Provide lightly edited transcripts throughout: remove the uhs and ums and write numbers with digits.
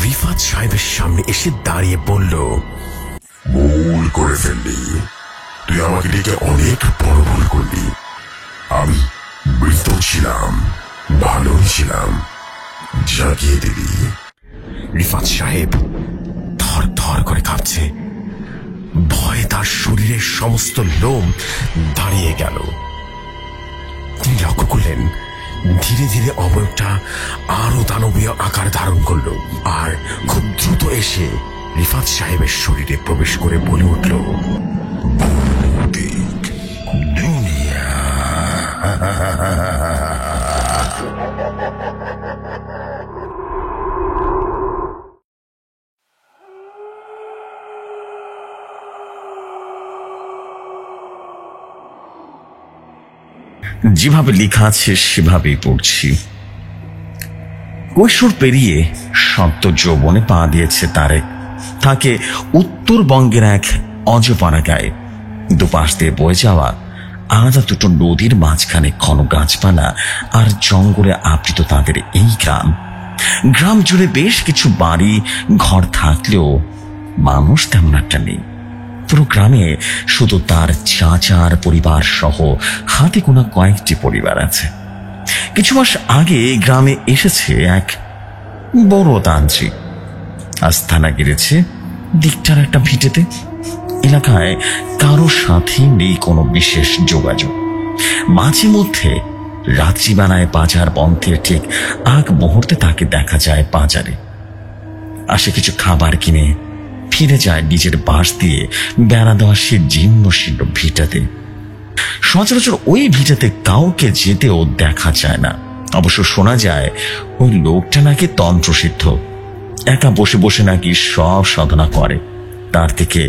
রিফাত সাহেবের সামনে এসে দাঁড়িয়ে বলল, ভুল করে ফেললি, তুই আমাকে ডেকে অনেক বড় ভুল করলি। আমি মৃত ছিলাম, ভালোই ছিলাম, জাগিয়ে দিবি। রিফাত সাহেব থর থর করে কাঁপছে, ভয়ে তার শরীরের সমস্ত লোম দাঁড়িয়ে গেল। তিনি লক্ষ্য করলেন ধীরে ধীরে অবয়বটা আরো দানবীয় আকার ধারণ করল, আর খুব দ্রুত এসে রিফাত সাহেবের শরীরে প্রবেশ করে বলে উঠল, ভৌতিক দুনিয়া। যেভাবে লেখা আছে সেভাবেই পড়ছি। কৈশোর পেরিয়ে সদ্য যৌবনে পা দিয়েছে তারেক। তাকে উত্তরবঙ্গের এক অজপাড়া গায়ে দুপাশ দিয়ে বয়ে যাওয়া আলাদা দুটো নদীর মাঝখানে ঘন গাছপালা আর জঙ্গলে আবৃত তাদের এই গ্রাম। গ্রাম জুড়ে বেশ কিছু বাড়ি ঘর থাকলেও মানুষ তেমন একটা নেই। পুরো গ্রামে শুধু তার চাচার পরিবার সহ হাতে গোনা কয়েকটি পরিবার আছে। কিছু মাস আগে গ্রামে এসেছে এক বড় তান্ত্রিক। আস্থানা গেড়েছে দিকটার একটা ভিটেতে। এলাকায় কারোর সাথে নেই কোনো বিশেষ যোগাযোগ। মাঝে মধ্যে রাত্রিবেলায় বাজার বন্ধের ঠিক আগ মুহূর্তে তাকে দেখা যায় বাজারে। আসে কিছু খাবার কিনে ফিরে যায় নিজের বাস দিয়ে বেড়া দেওয়া সে জীর্ণ শীর্ণ ভিটাতে। সচরাচর ওই ভিটাতে কাউকে যেতেও দেখা যায় না। অবশ্য শোনা যায় ওই লোকটা নাকি তন্ত্রসিদ্ধ, একা বসে বসে নাকি সব সাধনা করে। তার থেকে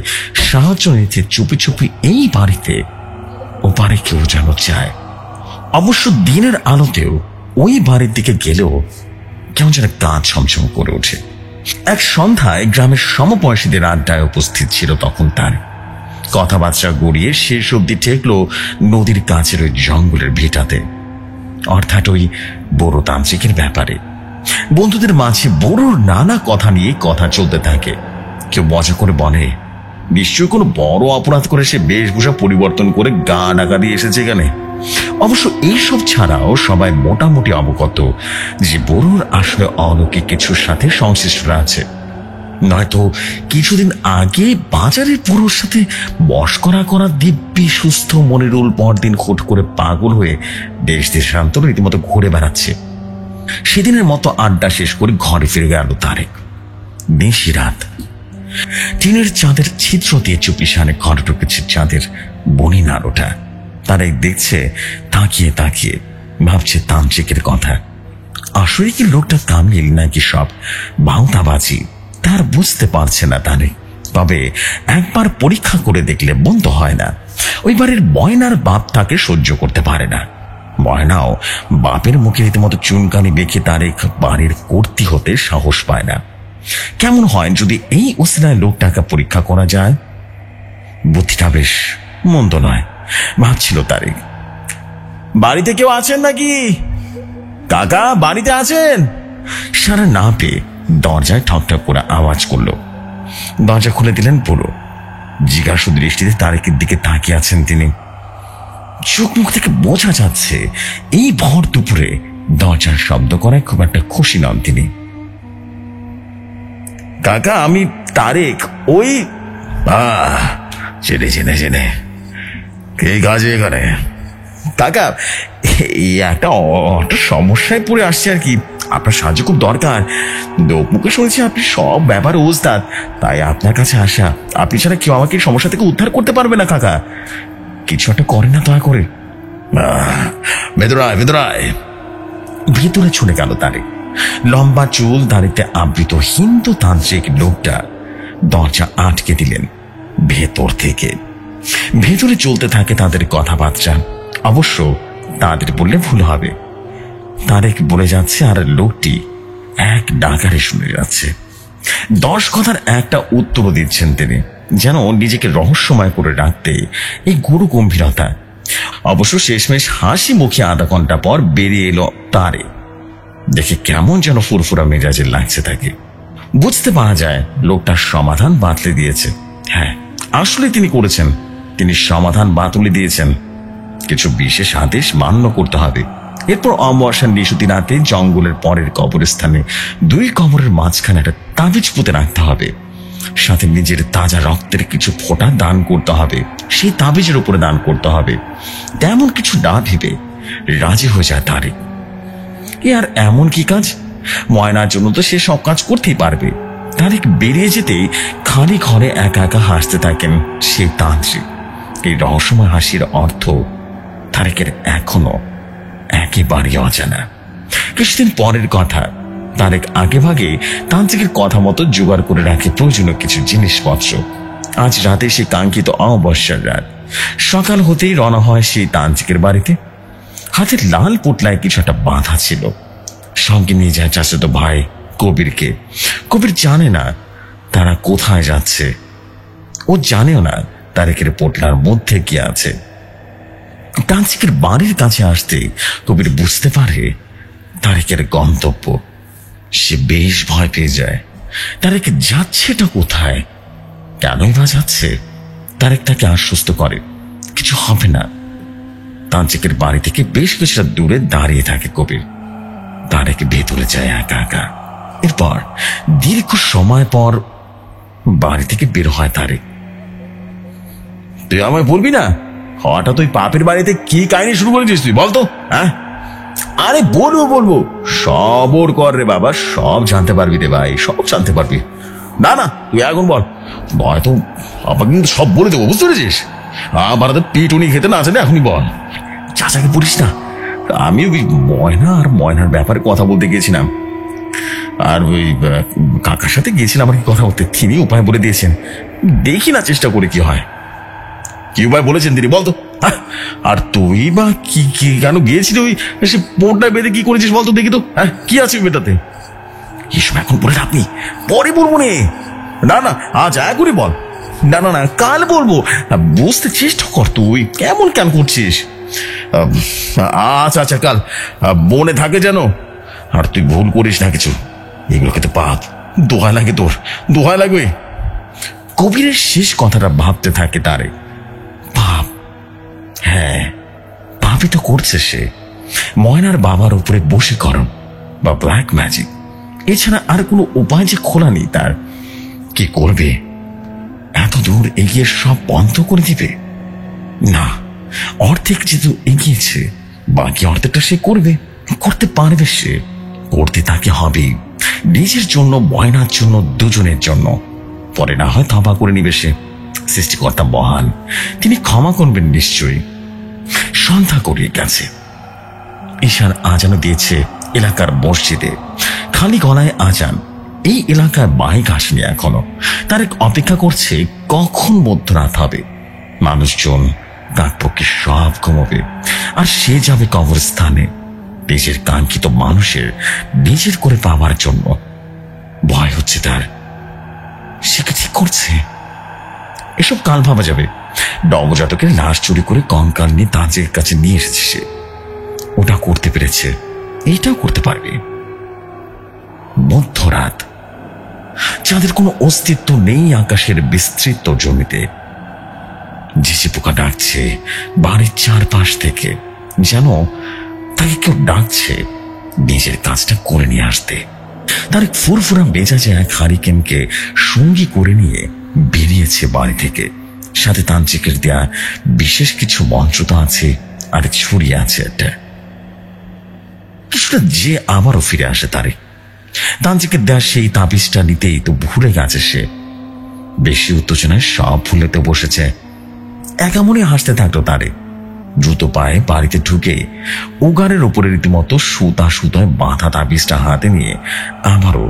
সাহায্য নিতে চুপি চুপি এই বাড়িতে ওপারে কেউ যেন যায়। অবশ্য দিনের আলোতেও ওই বাড়ির দিকে গেলেও কেমন যেন গা ছমছম করে ওঠে। এক সন্ধ্যায় গ্রামের সমবয়সীদের আড্ডায় উপস্থিত ছিল তখন তার। কথাবার্তা গড়িয়ে শেষ অব্দি ঠেকলো নদীর কাছের ওই জঙ্গলের ভিটাতে, অর্থাৎ ওই বড় তান্ত্রিকের ব্যাপারে। বন্ধুদের মাঝে বড়োর নানা কথা নিয়ে কথা চলতে থাকে। কেউ মজা করে বলে, নিশ্চয়ই কোনো বড় অপরাধ করে সে বেশভূষা পরিবর্তন করে গা ডাকা দিয়ে এসেছে এখানে। অবশ্য এইসব ছাড়াও সবাই মোটামুটি অবগত যে বড়োর আসলে অলৌকিক কিছুর সাথে সংশ্লিষ্ট আছে। নয়তো কিছুদিন আগে বাজারের বুড়োর সাথে মশকরা করা দিব্যি সুস্থ মনিরুল পরদিন হুট করে পাগল হয়ে দেশ দেশান্তর রীতিমতো ঘুরে বেড়াচ্ছে। সেদিনের মতো আড্ডা শেষ করে ঘরে ফিরে গেল তারেক। বেশি রাত, টিনের চাঁদের ছিদ্র দিয়ে চুপিসানে ঘরে ঢুকেছে চাঁদের বনিন আলোটা। তারেক দেখছে তাকিয়ে তাকিয়ে, ভাবছে তান্ত্রিকের কথা। আসলে কি লোকটা তামিল নাকি সব বাউতাবাজি তার বুঝতে পারছে না তারেক। তবে একবার পরীক্ষা করে দেখলে বন্ধ হয় না। ওই বাড়ির ময়নার বাপ তাকে সহ্য করতে পারে না। ময়নাও বাপের মুখে রীতিমতো চুনকানি বেঁকে তারেক বাড়ির কর্তি হতে সাহস পায় না। কেমন হয় যদি এই উসিলায় লোকটাকে পরীক্ষা করা যায়? বুদ্ধিটা বেশ মন্দ নয় ভাবছিল তারেক। বাড়িতে কেউ আছেন নাকি? কাকা বাড়িতে আছেন? সারা না পেয়ে দরজায় ঠকঠক করে আওয়াজ করলো। দরজা খুলে দিলেন বুড়ো। জিজ্ঞাসু দৃষ্টিতে তারেকের দিকে তাকিয়ে আছেন তিনি। চোখ মুখ থেকে বোঝা যাচ্ছে এই ভর দুপুরে দরজার শব্দ করায় খুব একটা খুশি নন তিনি। কাকা আমি তারেক, ওই চেনে চেনে চেনে কে কাজে এখানে? কাকা এই একটা সমস্যায় পড়ে আসছে আর কি, আপনার সাহায্য খুব দরকার। লোক মুখে শুনেছি আপনি সব ব্যাপারে ওস্তাদ, তাই আপনার কাছে আসা। আপনি ছাড়া কেউ আমাকে সমস্যা থেকে উদ্ধার করতে পারবে না কাকা, কিছু একটা করেন না দয়া করে। ভেতরায় ভেতরায়। ভেতরে ছুটে গেল তারেক। লম্বা চুল দাড়িতে আবৃত হিন্দু তান্ত্রিক লোকটা দরজা আটকে দিলেন ভেতর থেকে। ভেতরে চলতে থাকে তাদের কথাবার্তা। অবশ্য তাদের বললে ভুল হবে। তারেক বলে যাচ্ছে আর লোকটি এক ডাকারে শুনে যাচ্ছে। 10 কথার একটা উত্তর দিচ্ছেন তিনি, যেন নিজেকে রহস্যময় করে রাখতে এই গুরু গম্ভীরতা। অবশ্য শেষমেশ হাসি মুখে আধা ঘন্টা পর বেরিয়ে এলো তারে। দেখে কেমন যেন ফুরফুরা মেজাজের লাগছে তাকে। বুঝতে পারা যায় লোকটার সমাধান বাতলে দিয়েছে। হ্যাঁ, আসলে তিনি করেছেন, তিনি সমাধান বাতলে দিয়েছেন। কিছু বিশেষ আদেশ মান্য করতে হবে। এরপর অমাবস্যার নিশুতি রাতে জঙ্গলের পরের কবরস্থানে 2 কবরের মাঝখানে একটা তাবিজ পুঁতে রাখতে হবে। সাথে নিজের তাজা রক্তের কিছু ফোঁটা দান করতে হবে, সেই তাবিজের উপরে দান করতে হবে। তেমন কিছু না ভেবে রাজি হয়ে যায় তারেক। এ আর এমন কি কাজ? ময়নার জন্য তো সে সব কাজ করতেই পারবে। তারেক বেরিয়ে যেতেই খালি ঘরে একা একা হাসতে থাকেন সেই তান্ত্রিক। এই রহস্যময় হাসির অর্থ তারেকের এখনো একেবারেই অজানা। কিছুদিন পরের কথা, তারেক আগে ভাগে তান্ত্রিকের কথা মতো জোগাড় করে রাখে প্রয়োজনীয় কিছু জিনিসপত্র। আজ রাতে সে কাঙ্ক্ষিত অমাবস্যার রাত। সকাল হতেই রওনা হয় সেই তান্ত্রিকের বাড়িতে। হাতের লাল পোটলায় কিছু একটা বাঁধা ছিল। সঙ্গে নিয়ে যায় চাচাতো ভাই কবিরকে। কবির জানে না তারা কোথায় যাচ্ছে, ও জানেও না তারেকের পোটলার মধ্যে কি আছে। তান্ত্রিকের বাড়ির কাছে আসতে কবির বুঝতে পারে তারেকের গন্তব্য। সে বেশ ভয় পেয়ে যায়। তারেক যাচ্ছেটা কোথায়, কেনই বা যাচ্ছে? তারেক তাকে আশ্বস্ত করে কিছু হবে না। তান্ত্রিকের বাড়ি থেকে বেশ কিছুটা দূরে দাঁড়িয়ে থাকে কবির। তারেক ভেতরে যায় একা একা। এরপর দীর্ঘ সময় পর বাড়ি থেকে বের হয় তারেক। তুই আমায় বলবি না হঠাৎ তুই পাপের বাড়িতে কি কাহিনী শুরু করেছিস? তুই বলতো। হ্যাঁ, আরে বলবো, সবর কর রে বাবা, সব জানতে পারবি রে ভাই, সব জানতে পারবি। না তুই এখন বল, নয়তো আমাকে কিন্তু সব বলে দেবো, বুঝতে পেরেছিস? আমার তো পিটুনি খেতে না আছে না, এখনই বল। চাচাকে বলিস না, আমি ওই ময়না আর ময়নার ব্যাপারে কথা বলতে গিয়েছিলাম, আর ওই কাকার সাথে গিয়েছিলাম আর কি কথা বলতে। তিনি উপায় বলে দিয়েছেন, দেখি না চেষ্টা করে কি হয়। কি উপায় বলেছেন তিনি, বলতো? আর তুই বা কি কেন গিয়েছিলি? ওই সে পোটটা বেঁধে কি করেছিস বলতো দেখি তো। হ্যাঁ, কি আছে বেটাতে? এসব এখন বলে আপনি পরে বলবো নে। না আজ এখনই বল। না কাল বলবো। বুঝতে চেষ্টা কর, তুই কেমন কেন করছিস? আচ্ছা কাল মনে থাকে যেন, আর তুই ভুল করিস না কিছু। এগুলোকে তো পাপ, দোহাই লাগে তোর, দোহাই লাগবে। কবিরের শেষ কথাটা ভাবতে থাকে তারে। পাপ, হ্যাঁ পাপই তো করছে সে। ময়নার বাবার উপরে বশীকরণ বা ব্ল্যাক ম্যাজিক, এছাড়া আর কোনো উপায় যে খোলা নেই তার। কি করবে? এত দূর এগিয়ে সব বন্ধ করে দিবে? না, অর্ধেক যেহেতু এগিয়েছে, বাকি অর্ধেকটা সে করতে পারবে। সে করতে তাকে হবে, নিজের জন্য, ময়নার জন্য, দুজনের জন্য। পরে না হয় তওবা করে নিবে সে। সৃষ্টিকর্তা মহান, তিনি ক্ষমা করবেন নিশ্চয়ই। সন্ধ্যা করিয়ে গেছে। ঈশান আজানও দিয়েছে এলাকার মসজিদে। খালি গলায় আজান। এই এলাকায় বাইক আসেনি এখনো। তারেক অপেক্ষা করছে কখন মধ্যরাত হবে। মানুষজন ডাকপক্ষে সব ঘুমোবে, আর সে যাবে কবরস্থানে নিজের কাঙ্ক্ষিত মানুষের নিজের করে পাওয়ার জন্য। ভয় হচ্ছে তার। সে কি ঠিক করছে? এসব কাল ভাবা যাবে। নবজাতকের লাশ চুরি করে কঙ্কাল নিয়ে তাজের কাছে নিয়ে এসেছে সে। ওটা করতে পেরেছে, এইটাও করতে পারবে। মধ্যরাত, যাদের কোনো অস্তিত্ব নেই আকাশের বিস্তৃত জমিতে। ঝিঝি পোকা ডাকছে বাড়ির চারপাশ থেকে, যেন তাকে কেউ ডাকছে নিজের কাজটা করে নিয়ে আসতে। তার ফুরফুরা মেজাজে এক হারিকেনকে সঙ্গী করে নিয়ে বেরিয়েছে বাড়ি থেকে। সাথে তান্ত্রিকের দেয়া বিশেষ কিছু মন্ত্র তো আছে, আর ছুরি আছে একটা। কিছুটা যে আবারও ফিরে আসে তারে। তান্ত্রিকের দেয়া সেই তাবিজটা নিতেই তো ভুলে গেছে সে। বেশি উত্তেজনায় সব ভুলেতে বসেছে। একা মনে হাসতে থাকতো তারে। দ্রুত পায়ে বাড়িতে ঢুকে উগারের উপরে রীতিমতো সুতায় বাঁধা তাবিজটা হাতে নিয়ে আবারও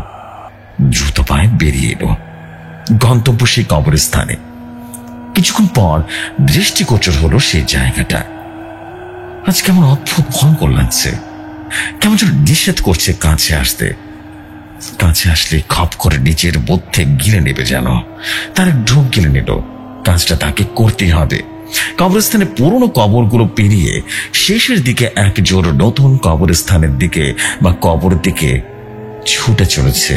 দ্রুত পায়ে বেরিয়ে এলো গন্তব্য সেই কবরস্থানে। কিছুক্ষণ পর দৃষ্টিগোচর হলো সেই জায়গাটা। আজ কেমন অদ্ভুত ভয়ঙ্কর লাগছে, কেমন যেন নিষেধ করছে কাছে আসতে। কাছে আসলে খপ করে নিজের মধ্যে গিলে নেবে যেন। তার ঢোক গিলে নিল। কাজটা তাকে করতেই হবে। কবরস্থানে পুরনো কবরগুলো পেরিয়ে শেষের দিকে এক জোর নতুন কবরস্থানের দিকে বা কবরের দিকে ছুটে চলেছে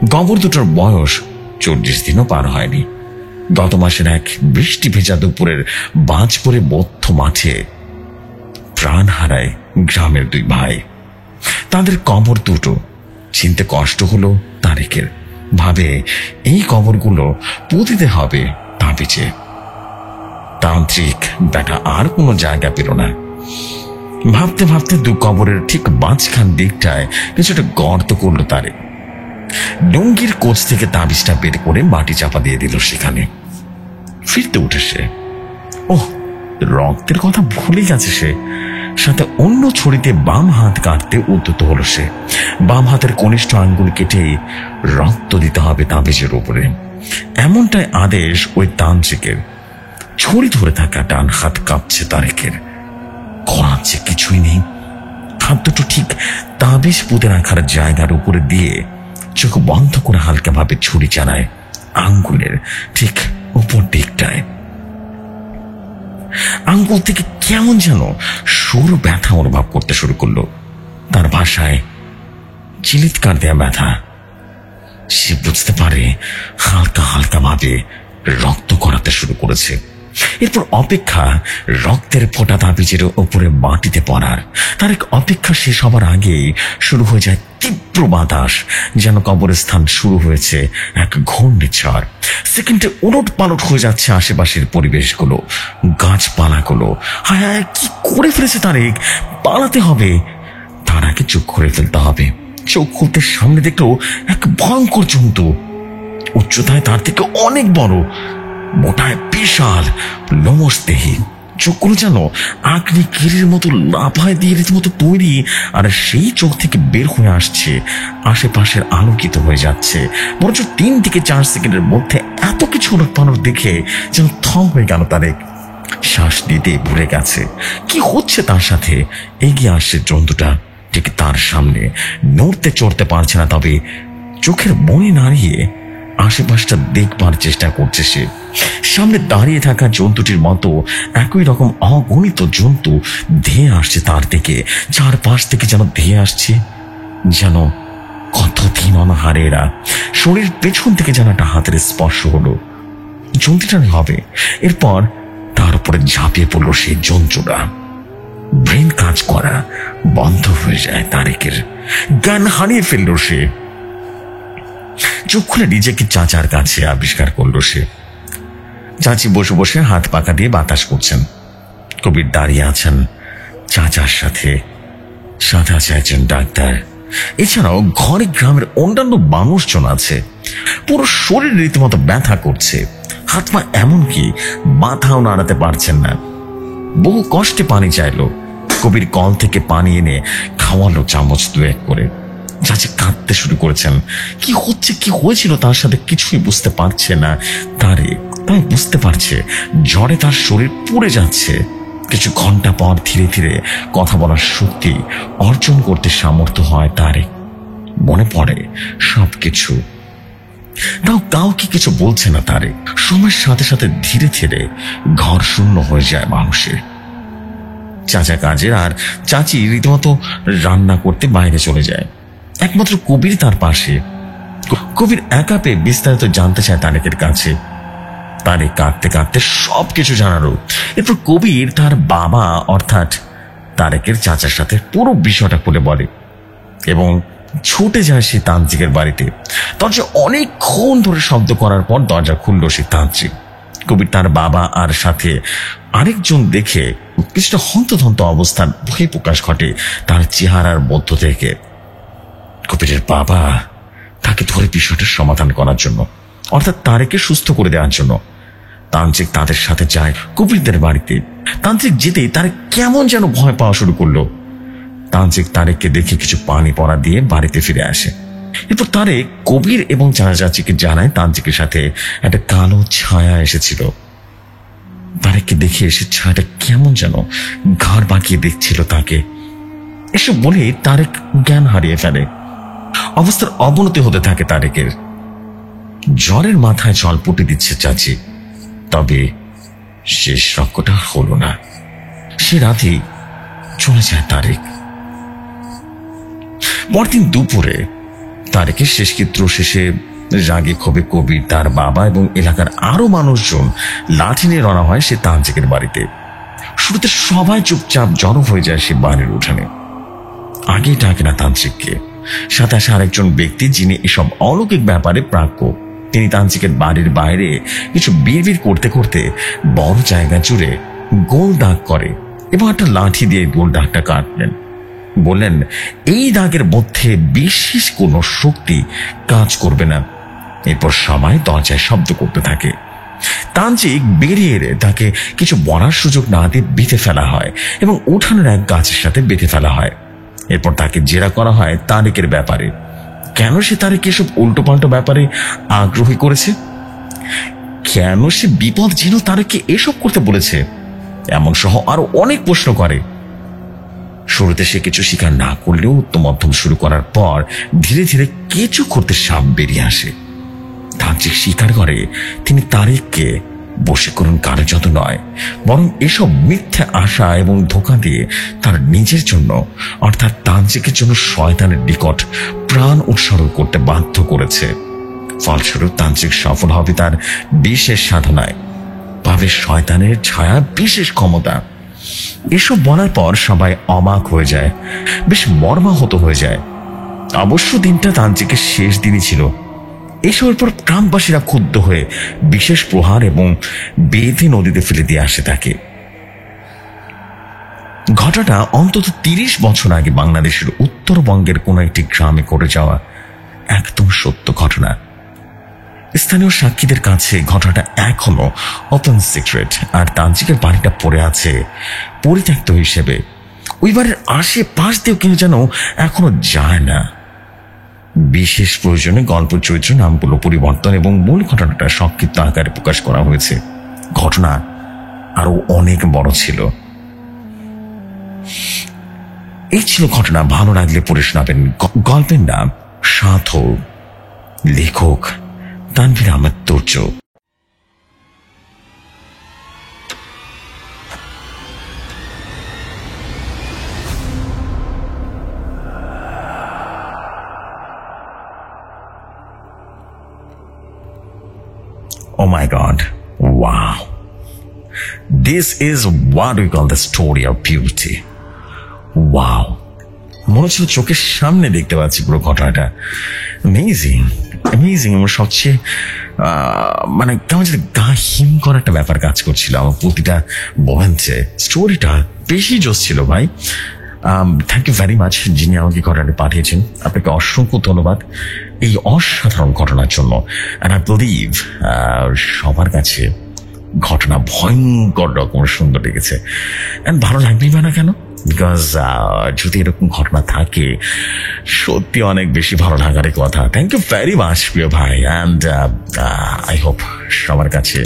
কবর দুটোর বয়স 40 দিনও পার হয়নি। গত মাসের এক বৃষ্টি ভেজা দুপুরের বাজ পড়ে বদ্ধ মাঠে প্রাণ হারায় গ্রামের দুই ভাই। তাদের কবর দুটো চিনতে কষ্ট হলো তারেকের। ভাবে এই কবরগুলো পুঁতিতে হবে তাবিজে। তান্ত্রিক বেটা আর কোনো জায়গা পেল না। ভাবতে ভাবতে দু কবরের ঠিক মাঝখান দিকটায় কিছুটা গর্ত করলো তারে। ডুঙ্গির কোচ থেকে তাবিজটা বের করে মাটি চাপা দিয়ে দিল সেখানে। ফিরতে উঠে সে, ওহ, রক্তের কথা ভুলে গেছে সে। সাথে অন্য ছড়িতে বাম হাত কাটতে উদ্যত হলো সে। বাম হাতের কনিষ্ঠ আঙ্গুল কেটে রক্ত দিতে হবে তাবিজের উপরে, এমনটাই আদেশ ওই তান্ত্রিকের। ছড়ি ধরে থাকা ডান হাত কাঁপছে তারেকের। করাচ্ছে কিছুই নেই। হাত দুটো ঠিক তাবিজ পুঁতে রাখার জায়গার উপরে দিয়ে চোখ বন্ধ করে হালকা ভাবে ছুরি চালায় আঙ্গুলের ঠিক উপর দিকটায়। আঙ্গুল থেকে কেমন যেন সরু ব্যথা অনুভব করতে শুরু করলো। তার ভাষায় চিৎকার দেয়া ব্যথা। সে বুঝতে পারে হালকা হালকা ভাবে রক্ত করাতে শুরু করেছে। এরপর অপেক্ষা রক্তের ফোঁটা তাবিজের উপরে মাটিতে পড়ার। তার এক অপেক্ষা শেষ হবার আগেই শুরু হয়ে যায় তীব্র বাতাস, যেন কবরস্থান শুরু হয়েছে এক ঘূর্ণিঝড়। সেকেন্ডে উলট পালট হয়ে যাচ্ছে আশেপাশের পরিবেশগুলো, গাছপালাগুলো। হায় হায়, কি করে ফেলেছে তারেক! পালাতে হবে, তার আগে চোখ খুলে ফেলতে হবে। চোখ খুলতে সামনে দেখলো এক ভয়ঙ্কর জন্তু। উচ্চতায় তার থেকে অনেক বড়, মোটায় বিশাল, লোমশদেহী। চোখগুলো যেন আগ্নি কিরের মতো লাফায় দিয়ে রীতিমতো তৈরি। আর সেই চোখ থেকে বের হয়ে আসছে আশেপাশের আলোকিত হয়ে যাচ্ছে। বরঞ্চ 3 থেকে 4 সেকেন্ডের মধ্যে এত কিছু উলটপালট দেখে যেন থ হয়ে গেল তারেক। শ্বাস দিতে ভুলে গেছে কি হচ্ছে তার সাথে। এগিয়ে আসছে জন্তুটা ঠিক তার সামনে। নড়তে চড়তে পারছে না, তবে চোখের মনে নাড়িয়ে আশেপাশটা দেখবার চেষ্টা করছে সে। সামনে দাঁড়িয়ে থাকা জন্তুটির মতো একই রকম অগণিত জন্তু ধেয়ে আসছে তার দিকে। চারপাশ থেকে যেন ধেয়ে আসছে, যেন কতদিন অনাহারে এরা। শরীর পেছন থেকে যেন একটা হাতের স্পর্শ হলো। জন্তুটা হবে, এরপর তার উপরে ঝাঁপিয়ে পড়লো সেই জন্তুটা। ব্রেন কাজ করা বন্ধ হয়ে যায় তারেকের। জ্ঞান হারিয়ে ফেললো সে। চোখ খুলে নিজেকে চাচার কাছে আবিষ্কার করলো সে। চাচি বসে বসে হাত পাকা দিয়ে বাতাস করছেন। কবির দাঁড়িয়ে আছেন চাচার সাথে। সাথে আছে একজন ডাক্তার। এছাড়াও ঘরে গ্রামের অন্যান্য মানুষজন আছে। পুরো শরীর রীতিমতো ব্যথা করছে, হাত পা এমনকি মাথাও নাড়াতে পারছেন না। বহু কষ্টে পানি চাইলো। কবির কল থেকে পানি এনে খাওয়ালো চামচ 2-1 করে। চাচি কাঁদতে শুরু করেছেন। কি হচ্ছে, কি হয়েছিল তার সাথে কিছুই বুঝতে পারছে না তারে। তাই বুঝতে পারছে জ্বরে তার শরীর পুড়ে যাচ্ছে। কিছু ঘন্টা পর ধীরে ধীরে কথা বলার শক্তি অর্জন করতে সামর্থ্য হয় তারে। মনে পড়ে সবকিছু, তাও কাউকে কিছু বলছে না তারে। সময়ের সাথে সাথে ধীরে ধীরে ঘর শূন্য হয়ে যায় মানুষের। চাচা কাজের আর চাচি রীতিমতো রান্না করতে বাইরে চলে যায়। একমাত্র কবির তার পাশে। কবির একা পেয়ে বিস্তারিত জানতে চায় তারেকের কাছে। তারেক কাঁদতে কাঁদতে সবকিছু জানালো। এরপর কবির তার বাবা অর্থাৎ তারেকের চাচার সাথে পুরো বিষয়টা খুলে বলে এবং ছুটে যায় সেই তান্ত্রিকের বাড়িতে। দরজা অনেকক্ষণ ধরে শব্দ করার পর দরজা খুলল সেই তান্ত্রিক। কবির তার বাবা আর সাথে আরেকজন দেখে কিছুটা হন্তদন্ত অবস্থান ভয়ে প্রকাশ ঘটে তার চেহারার মধ্য থেকে। কবিরের বাবা তাকে ধরে বিষয়টার সমাধান করার জন্য, অর্থাৎ তারেকে সুস্থ করে দেওয়ার জন্য তান্ত্রিক তাদের সাথে যায় কবিরদের বাড়িতে। তান্ত্রিক যেতেই তারেক কেমন যেন ভয় পাওয়া শুরু করলো। তান্ত্রিক তারেককে দেখে কিছু পানি পড়া দিয়ে বাড়িতে ফিরে আসে। এরপর তারেক কবির এবং চাচা চাচিকে জানায় তান্ত্রিকের সাথে একটা কালো ছায়া এসেছিল। তারেককে দেখে এসে ছায়াটা কেমন যেন ঘাড় বাঁকিয়ে দেখছিল তাকে। এসব বলে তারেক জ্ঞান হারিয়ে ফেলে। অবস্থার অবনতি হতে থাকে তারেকের। জ্বরের মাথায় জলপটি দিচ্ছে চাচি, তবে শেষ রক্ষটা হলো না। সে রাতেই চলে যায় তারেক। পরদিন দুপুরে তারেকের শেষকৃত্য শেষে রাগে ক্ষোভে কবির, তার বাবা এবং এলাকার আরো মানুষজন লাঠি নিয়ে রওনা হয় সে তান্ত্রিকের বাড়িতে। শুরুতে সবাই চুপচাপ জড়ো হয়ে যায় সে বাড়ির উঠানে। আগেই ডাকে না তান্ত্রিককে, সাথে আসে আরেকজন ব্যক্তি যিনি এসব অলৌকিক ব্যাপারে প্রাজ্ঞ। তিনি তান্ত্রিকের বাড়ির বাইরে কিছু বিড়বিড় করতে করতে বড় জায়গা জুড়ে গোল দাগ করে এবং একটা লাঠি দিয়ে গোল দাগটা কাটলেন। বললেন এই দাগের মধ্যে বিশেষ কোনো শক্তি কাজ করবে না। এরপর সবাই দরজায় শব্দ করতে থাকে। তান্ত্রিক বেরিয়ে এলে তাকে কিছু বলার সুযোগ না দিয়ে বেঁধে ফেলা হয় এবং উঠানের এক গাছের সাথে বেঁধে ফেলা হয়। এরপর তাকে জেরা করা হয় তারেকের ব্যাপারে, কেন সে তারেক এসব উল্টোপাল্টো ব্যাপারে আগ্রহী করেছে, কেন সে বিপদ যেন তারেককে এসব করতে বলেছে, এমন সহ আরো অনেক প্রশ্ন করে। শুরুতে সে কিছু স্বীকার না করলেও উত্তম মধ্যম শুরু করার পর ধীরে ধীরে কিছু করতে সাপ বেরিয়ে আসে। তান্ত্রিক স্বীকার করে তিনি তারেককে বশীকরণ কারোর যত নয়, বরং এসব মিথ্যা আশা এবং ধোঁকা দিয়ে তার নিজের জন্য অর্থাৎ তান্ত্রিকের জন্য শয়তানের নিকট প্রাণ উৎসর্গ করতে বাধ্য করেছে। ফলস্বরূপ তান্ত্রিক সফল হবে তার বিশেষ সাধনায়, পাবে শয়তানের ছায়া বিশেষ ক্ষমতা। এসব বলার পর সবাই অবাক হয়ে যায়, বেশ মর্মাহত হয়ে যায়। অবশ্য দিনটা তান্ত্রিকের শেষ দিনই ছিল। এসবের পর গ্রামবাসীরা ক্ষুব্ধ হয়ে বিশেষ প্রহার এবং বেঁধে নদীতে ফেলে দিয়ে আসে তাকে। ঘটনাটা অন্তত 30 বছর আগে বাংলাদেশের উত্তরবঙ্গের কোন একটি গ্রামে ঘটে যাওয়া একদম সত্য ঘটনা। স্থানীয় সাক্ষীদের কাছে ঘটনাটা এখনো ওপেন সিক্রেট, আর তান্ত্রিকের বাড়িটা পড়ে আছে পরিত্যক্ত হিসেবে। ওই বাড়ির আশেপাশ দিয়েও কেউ যেন এখনো যায় না। বিশেষ প্রয়োজনে গল্প চরিত্র নামগুলো পরিবর্তন এবং মূল ঘটনাটা সংক্ষিপ্ত আকারে প্রকাশ করা হয়েছে। ঘটনা আরো অনেক বড় ছিল। এই ছিল ঘটনা। ভালো লাগলে পড়ে শোনাবেন। গল্পের নাম সাধু, লেখক Tanvir Ahmed Turjo. Oh my God, wow. This is what we call the story of beauty. Wow. মনে হচ্ছিল চোখের সামনে দেখতে পাচ্ছি পুরো ঘটনাটা। Amazing amazing. আমার সবচেয়ে মানে কেমন যেন গা হিম করা একটা ব্যাপার কাজ করছিল আমার প্রতিটা বয়ান্তে। স্টোরিটা বেশি জোশ ছিল ভাই। থ্যাংক ইউ ভেরি মাচ যিনি আমাকে ঘটনাটি পাঠিয়েছেন। আপনাকে অসংখ্য ধন্যবাদ এই অসাধারণ ঘটনার জন্য। অ্যান্ড আই বিলিভ সবার কাছে ঘটনা ভয়ঙ্কর রকম সুন্দর লেগেছে। অ্যান্ড ভালো লাগবেই বা না কেন, বিকজ যদি এরকম ঘটনা থাকে সত্যি অনেক বেশি ভালো লাগার কথা। থ্যাংক ইউ ভেরি মাচ প্রিয় ভাই। অ্যান্ড আই হোপ সবার কাছে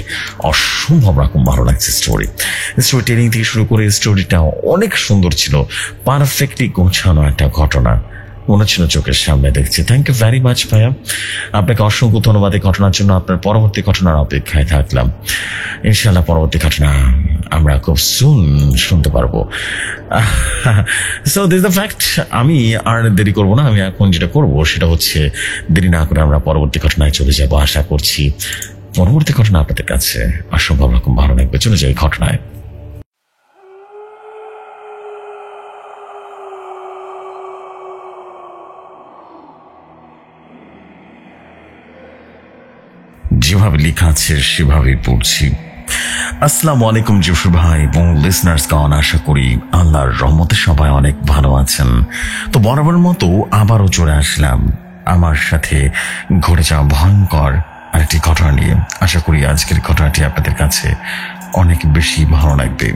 অসম্ভব রকম ভালো লাগছে স্টোরি টেলিং থেকে শুরু করে স্টোরিটা অনেক সুন্দর ছিল। পারফেক্টলি গোছানো একটা ঘটনা, মনে ছিল চোখের সামনে দেখছি। থ্যাংক ইউ ভেরি মাচ ভাইয়া, আপনাকে অসংখ্য ধন্যবাদ এই ঘটনার জন্য। আপনার পরবর্তী ঘটনার অপেক্ষায় থাকলাম। ইনশাল্লাহ পরবর্তী ঘটনা আমরা খুব সুন শুনতে পারবো। So this the fact. আমি আর দেরি করবো না। আমি এখন যেটা করবো সেটা হচ্ছে দেরি না করে আমরা পরবর্তী ঘটনায় চলে যাবো। আশা করছি পরবর্তী ঘটনা আপনাদের কাছে অসম্ভব রকম ভালো লাগবে। চলে যাই ঘটনায়। যেভাবে লেখা আছে সেভাবে পড়ছি। আসসালামু আলাইকুম জুফর ভাই এবং লিসনার্স গণ, আশা করি আল্লাহর রহমতে সবাই অনেক ভালো আছেন। তো বরাবর মতো আবারও চলে আসলাম আমার সাথে ঘটে যাওয়া ভয়ঙ্কর আরেকটি ঘটনা নিয়ে। আশা করি আজকের ঘটনাটি আপনাদের কাছে অনেক বেশি ভালো লাগবে।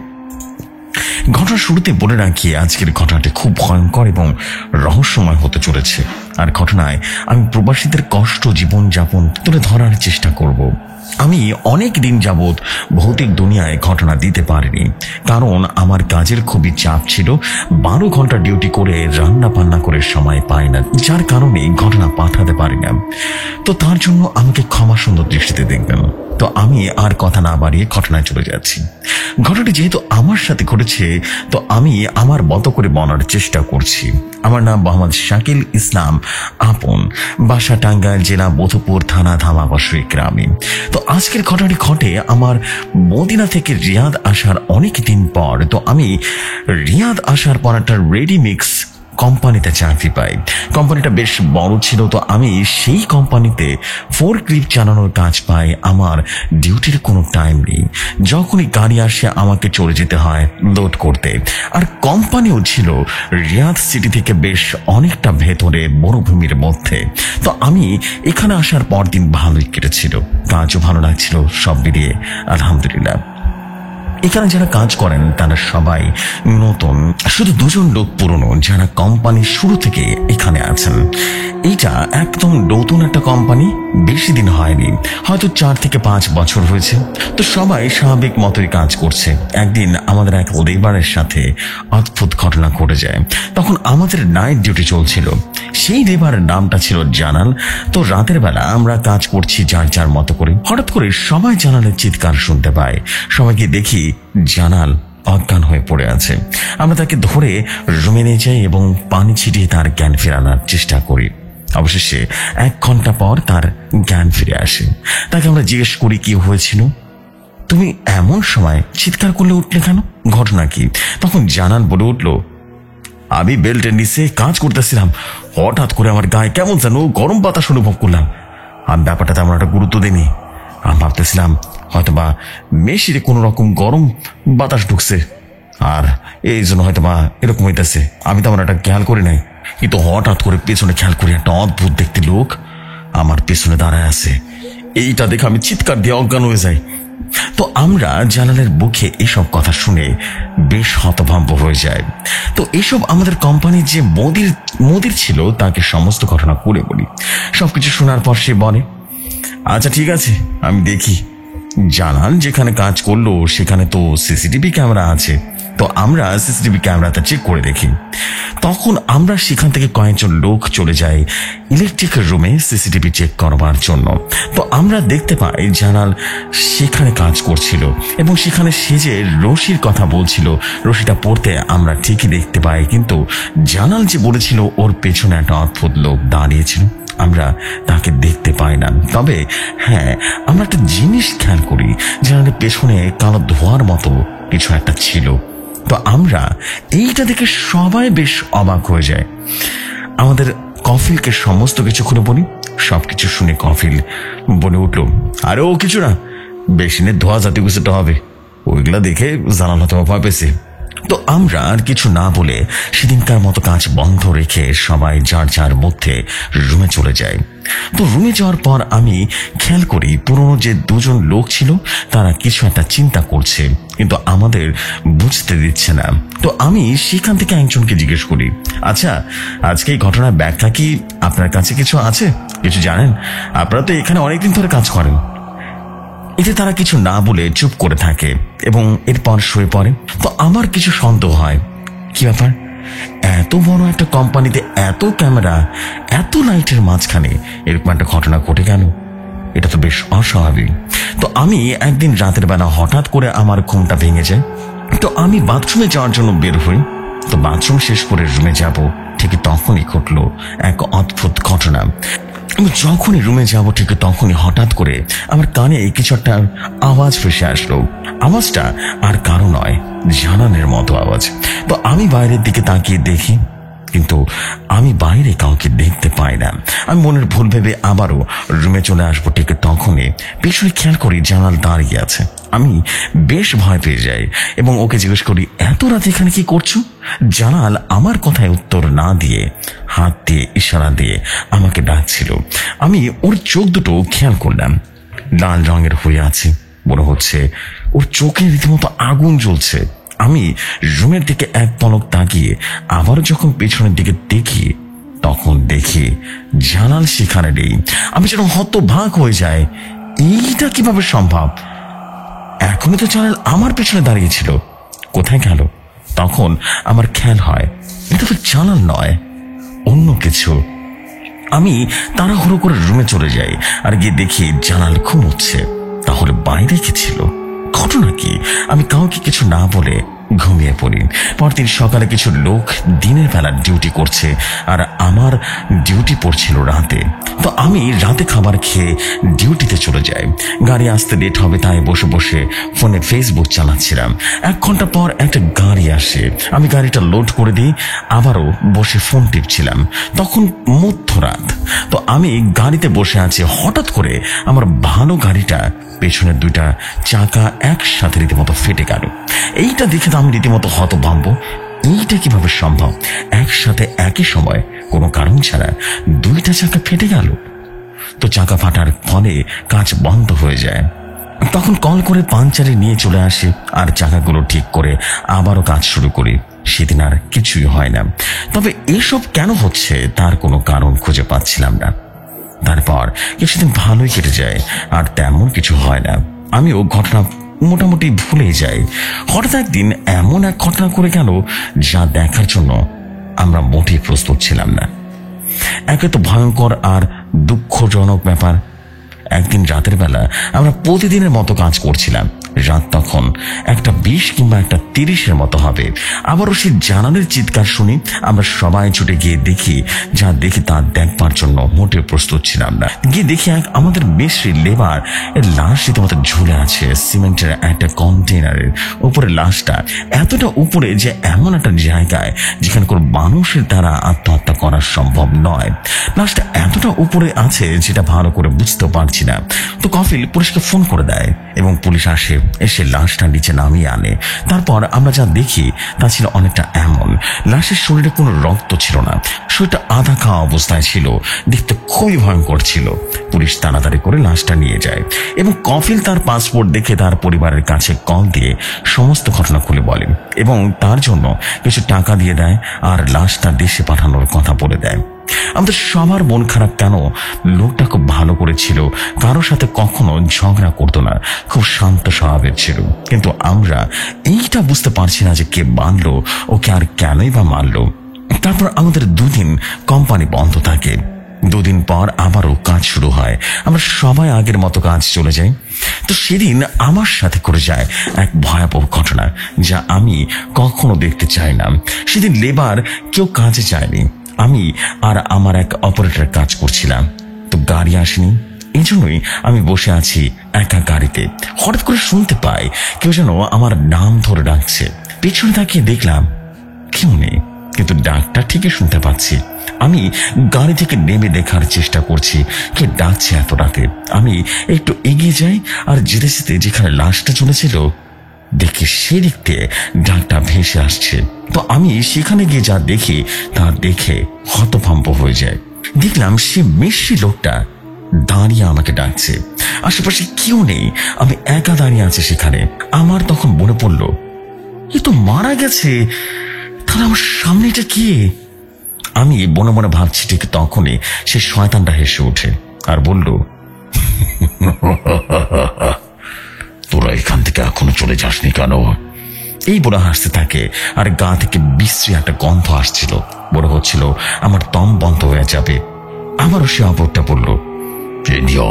ঘটনার শুরুতে বলে রাখি আজকের ঘটনাটি খুব ভয়ঙ্কর এবং রহস্যময় হতে চলেছে। আর ঘটনায় আমি প্রবাসীদের কষ্ট জীবনযাপন তুলে ধরার চেষ্টা করব। আমি অনেক দিন যাবৎ ভৌতিক দুনিয়ায় ঘটনা দিতে পারিনি, কারণ আমার কাজের খুবই চাপ ছিল। 12 ঘন্টা ডিউটি করে রান্না বান্না করে সময় পাই না, যার কারণে ঘটনা পাঠাতে পারি না। তো তার জন্য আমাকে ক্ষমা সুন্দর দৃষ্টিতে দেখবেন। তো আমি আর কথা না বাড়িয়ে ঘটনায় চলে যাচ্ছি। ঘটনাটি যেহেতু আমার সাথে ঘটেছে, তো আমি আমার মতো করে বলার চেষ্টা করছি। আমার নাম মোহাম্মদ শাকিল ইসলাম আপন, বাসা টাঙ্গাইল জেলা মধুপুর থানা ধামাবাসী গ্রামে। তো আজকের ঘটনাটি ঘটে আমার মদিনা থেকে রিয়াদ আসার অনেক দিন পর। তো আমি রিয়াদ আসার পর একটা রেডিমিক্স কোম্পানিতে চাকরি পাই। কোম্পানিটা বেশ বড় ছিল। তো আমি সেই কোম্পানিতে ফোরক্লিফট চালানোর কাজ পাই। আমার ডিউটির কোনো টাইম নেই, যখনই গাড়ি আসে আমাকে চলে যেতে হয় লোড করতে। আর কোম্পানিও ছিল রিয়াদ সিটি থেকে বেশ অনেকটা ভেতরে মরুভূমির মধ্যে। তো আমি এখানে আসার পর দিন ভালোই কেটেছিল, কাজও ভালো লাগছিল, সব মিলিয়ে আলহামদুলিল্লাহ। এখানে যারা কাজ করেন তারা সবাই নতুন, শুধু দুজন লোক পুরনো যারা কোম্পানির শুরু থেকে এখানে আছেন। এটা একদম নতুন একটা কোম্পানি, বেশি দিন হয়নি, হয়তো 4 থেকে 5 বছর হয়েছে। তো সবাই স্বাভাবিক মতোই কাজ করছে। একদিন আমাদের এক লেবারের সাথে অদ্ভুত ঘটনা ঘটে যায়। তখন আমাদের নাইট ডিউটি চলছিল। সেই লেবারের নামটা ছিল জানাল। তো রাতের বেলা আমরা কাজ করছি যার যার মতো করে। হঠাৎ করে সবাই জানালের চিৎকার শুনতে পায়। সবাইকে দেখি জানাল অজ্ঞান হয়ে পড়ে আছে। আমরা তাকে ধরে রুমে নিয়ে যাই এবং পানি ছিটিয়ে তার জ্ঞান ফেরানোর চেষ্টা করি। অবশেষে 1 ঘন্টা পর তার জ্ঞান ফিরে আসে। তাকে আমরা জিজ্ঞেস করি কি হয়েছিল, তুমি এমন সময় চিৎকার করলে উঠলে কেন, ঘটনা কি? তখন জানাল বলে উঠল, আমি বেল্টের নিচে কাজ করতেছিলাম, হঠাৎ করে আমার গায়ে কেমন যেন গরম বাতাস অনুভব করলাম। আমি ব্যাপারটা তেমন একটা গুরুত্ব দিইনি। আমি ভাবতেছিলাম হয়তোবা মেশিনে কোনো রকম গরম বাতাস ঢুকছে, আর এই জন্য হয়তোবা এরকম হইতেছে। আমি তেমন একটা খেয়াল করি নাই, কিন্তু হঠাৎ করে পেছনে খেয়াল করি একটা অদ্ভুত দেখতে লোক আমার পেছনে দাঁড়ায় আছে। এইটা দেখে আমি চিৎকার দিয়ে অজ্ঞান হয়ে যাই। তো আমরা জানালের মুখে এসব কথা শুনে বেশ হতভম্ব হয়ে যায়। তো এসব আমাদের কোম্পানির যে মদির ছিল তাকে সমস্ত ঘটনা করে বলি। সবকিছু শোনার পর সে বলে, আচ্ছা ঠিক আছে, আমি দেখি। জানাল যেখানে কাজ করলো সেখানে তো সিসিটিভি ক্যামেরা আছে। তো আমরা সিসিটিভি ক্যামেরাটা চেক করে দেখি। তখন আমরা সেখান থেকে কয়েকজন লোক চলে যাই ইলেকট্রিক রুমে সিসিটিভি চেক করবার জন্য। তো আমরা দেখতে পাই জানাল সেখানে কাজ করছিল এবং সেখানে সে যে রশির কথা বলছিল, রশিটা পড়তে আমরা ঠিকই দেখতে পাই, কিন্তু জানাল যে বলেছিল ওর পেছনে একটা অদ্ভুত লোক দাঁড়িয়েছিল, আমরা তাকে দেখতে পাই না। তবে হ্যাঁ, আমরা একটা জিনিস খেয়াল করি, জানালের পেছনে কালো ধোঁয়ার মতো কিছু একটা ছিল। তো আমরা এইটা দেখে সবাই বেশ অবাক হয়ে যায়। আমাদের কফিলকে সমস্ত কিছু খুলে বলি। সবকিছু শুনে কফিল বলে উঠল, আরে ও কিছু না, বেশিনের ধোঁয়া জাতীয় কিছুটা হবে, ওইগুলা দেখে জানাল হয়তো ভয় পেয়েছে। তো আমরা আর কিছু না বলে সেদিনকার মতো কাজ বন্ধ রেখে সবাই যার যার মধ্যে রুমে চলে যায়। তো রুমে যাওয়ার পর আমি খেয়াল করি পুরনো যে 2 জন লোক ছিল তারা কিছু একটা চিন্তা করছে, কিন্তু আমাদের বুঝতে দিচ্ছে না। তো আমি সেখান থেকে একজনকে জিজ্ঞেস করি, আচ্ছা আজকে এই ঘটনার ব্যাখ্যা কি আপনার কাছে কিছু আছে, কিছু জানেন? আপনারা তো এখানে অনেকদিন ধরে কাজ করেন। এতে তারা কিছু না বলে চুপ করে থাকে এবং এরপর শুয়ে পড়ে। তো আমার কিছু সন্দেহ হয়, কি ব্যাপার, এত বড় একটা কোম্পানিতে এত ক্যামেরা, এত লাইটের মাঝখানে এরকম একটা ঘটনা ঘটে গেল, এটা তো বেশ অস্বাভাবিক। তো আমি একদিন রাতের বেলা হঠাৎ করে আমার ঘুমটা ভেঙে যায়। তো আমি বাথরুমে যাওয়ার জন্য বের হই। তো বাথরুম শেষ করে রুমে যাব, ঠিক তখনই ঘটলো এক অদ্ভুত ঘটনা। আমি যখনই রুমে যাব ঠিক তখনই হঠাৎ করে আমার কানে কিছু একটা আওয়াজ ভেসে আসলো। আওয়াজটা আর কারো নয়, জানানের মতো আওয়াজ। তো আমি বাইরের দিকে তাকিয়ে দেখি, কিন্তু আমি বাইরে কাউকে দেখতে পাই না। আমি মনের ভুল ভেবে আবারও রুমে চলে আসবো, ঠিক তখনই পেছনে খেয়াল করি জানাল দাঁড়িয়ে আছে। আমি বেশ ভয় পেয়ে যাই এবং ওকে জিজ্ঞেস করি, এত রাতে এখানে কি করছো? জানাল আমার কথায় উত্তর না দিয়ে হাত দিয়ে ইশারা দিয়ে আমাকে ডাকছিল। আমি ওর চোখ দুটো খেয়াল করলাম, লাল রঙের হয়ে আছে, মনে হচ্ছে ওর চোখে রীতিমতো আগুন জ্বলছে। আমি রুমের দিকে এক পলক তাকিয়ে আবার যখন পেছনের দিকে দেখি, তখন দেখি জানাল সেখানে নেই। আমি যেন হতবাক হয়ে যাই, এইটা কিভাবে সম্ভব? এখনই তো জানাল আমার পেছনে দাঁড়িয়েছিল, কোথায় গেল? তখন আমার খেয়াল হয় এটা তো জানাল নয়, অন্য কিছু। আমি তাড়াহুড়ো করে রুমে চলে যাই আর গিয়ে দেখি জানাল ঘুমোচ্ছে। তাহলে বাইরে কি ছিল? ঘটনা কি? আমি কাউকে কিছু না বলে ঘুমিয়ে পড়ি। পরদিন সকালে কিছু লোক দিনের বেলা ডিউটি করছে আর আমার ডিউটি পড়ছিল রাতে। তো আমি রাতে খাবার খেয়ে ডিউটিতে চলে যাই। গাড়ি আসতে লেট হবে তাই বসে বসে ফোনে ফেসবুক চালাচ্ছিলাম। 1 ঘন্টা পর একটা গাড়ি আসে। আমি গাড়িটা লোড করে দিই, আবারও বসে ফোন টিপছিলাম। তখন মধ্যরাত। তো আমি গাড়িতে বসে আছি, হঠাৎ করে আমার ভালো গাড়িটা পেছনের 2টা চাকা একসাথে রীতিমতো ফেটে গেল। এইটা দেখে তো আমি রীতিমতো হতভম্ব। এইটা কিভাবে সম্ভব? একসাথে একই সময় কোনো কারণ ছাড়া 2টা চাকা ফেটে গেল। তো চাকা ফাটার ফলে কাঁচ বন্ধ হয়ে যায়। তখন কল করে পাঞ্চারে নিয়ে চলে আসি আর চাকাগুলো ঠিক করে আবারও কাজ শুরু করি। সেদিন আর কিছুই হয় না। তবে এসব কেন হচ্ছে তার কোনো কারণ খুঁজে পাচ্ছিলাম না। তারপর কিছুদিন ভালোই কেটে যায় আর তেমন কিছু হয় না। আমিও ঘটনা মোটামুটি ভুলে যাই। হঠাৎ একদিন এমন এক ঘটনা করে গেল যা দেখার জন্য আমরা মোটেই প্রস্তুত ছিলাম না। একে তো ভয়ঙ্কর আর দুঃখজনক ব্যাপার। একদিন রাতের বেলা আমরা প্রতিদিনের মতো কাজ করছিলাম। রাত তখন 1:20 কিংবা 1:30 মতো হবে। আবারও সেই জানালের চিৎকার শুনি। আমরা সবাই ছুটে গিয়ে দেখি, যা দেখি তা দেখবার জন্য মোটেও প্রস্তুত ছিলাম না। গিয়ে দেখি আমাদের মিস্ত্রি লেবার এর লাশ রীতিমতো ঝুলে আছে সিমেন্টের একটা কন্টেনারের উপরে। লাশটা এতটা উপরে যে এমন একটা জায়গায় যেখানে কোনো মানুষের দ্বারা আত্মহত্যা করা সম্ভব নয়। লাশটা এতটা উপরে আছে যেটা ভালো করে বুঝতে পারছি না। তো কফিল পুলিশকে ফোন করে দেয় এবং পুলিশ আসে, এসে লাশটা নিচে নামিয়ে আনে। তারপর আমরা যা দেখি তা ছিল অনেকটা এমন। লাশের শরীরে কোনো রক্ত ছিল না, শরীরটা আধা খাওয়া অবস্থায় ছিল। দেখতে খুবই ভয়ঙ্কর ছিল। পুলিশ তাড়াতাড়ি করে লাশটা নিয়ে যায় এবং কফিল তার পাসপোর্ট দেখে তার পরিবারের কাছে কল দিয়ে সমস্ত ঘটনা খুলে বলে এবং তার জন্য কিছু টাকা দিয়ে দেয় আর লাশটা দেশে পাঠানোর কথা বলে দেয়। আমাদের সবার মন খারাপ। কেন? লোকটা খুব ভালো করেছিল, কারোর সাথে কখনো ঝগড়া করতো না, খুব শান্ত স্বভাবের ছিল। কিন্তু আমরা এইটা বুঝতে পারছি না যে কে মারলো ওকে আর কেনই বা মারলো। তারপর আমাদের 2 দিন কোম্পানি বন্ধ থাকে। 2 দিন পর আবারও কাজ শুরু হয়। আমরা সবাই আগের মতো কাজ চলে যাই। তো সেদিন আমার সাথে করে যায় এক ভয়াবহ ঘটনা যা আমি কখনো দেখতে চাই না। সেদিন লেবার কেউ কাজে যায়নি। আমি আর আমার এক অপারেটর কাজ করছিলাম। তো গাড়ি আসেনি, এই জন্যই আমি বসে আছি একা গাড়িতে। হঠাৎ করে শুনতে পাই কেউ যেন আমার নাম ধরে ডাকছে। পেছনে তাকিয়ে দেখলাম কেউ নেই, কিন্তু ডাকটা ঠিকই শুনতে পাচ্ছি। আমি গাড়ি থেকে নেমে দেখার চেষ্টা করছি কে ডাকছে এত রাতে। আমি একটু এগিয়ে যাই আর যেতে যেতে যেখানে লাশটা চলেছিল দেখি সেদিক দিয়ে ডাকটা ভেসে আসছে। তো আমি সেখানে গিয়ে যা দেখি তা দেখে হতভম্ব হয়ে যায়। দেখলাম সে মিষ্টি লোকটা দাঁড়িয়ে আমাকে ডাকছে। আশেপাশে কেউ নেই, আমি একা দাঁড়িয়ে আছি সেখানে। আমার তখন মনে পড়লো এ তো মারা গেছে, তাহলে আমার সামনেটা কি? আমি মনে মনে ভাবছি, ঠিক তখনই সে শয়তানটা হেসে ওঠে আর বলল, তোরা এখান থেকে এখনো চলে যাসনি কেন? এই বলে হাসতে থাকে আর গা থেকে বিশ্রী একটা গন্ধ আসছিল। মনে হচ্ছিল আমার দম বন্ধ হয়ে যাবে। আমারও সে অপরটা বলল,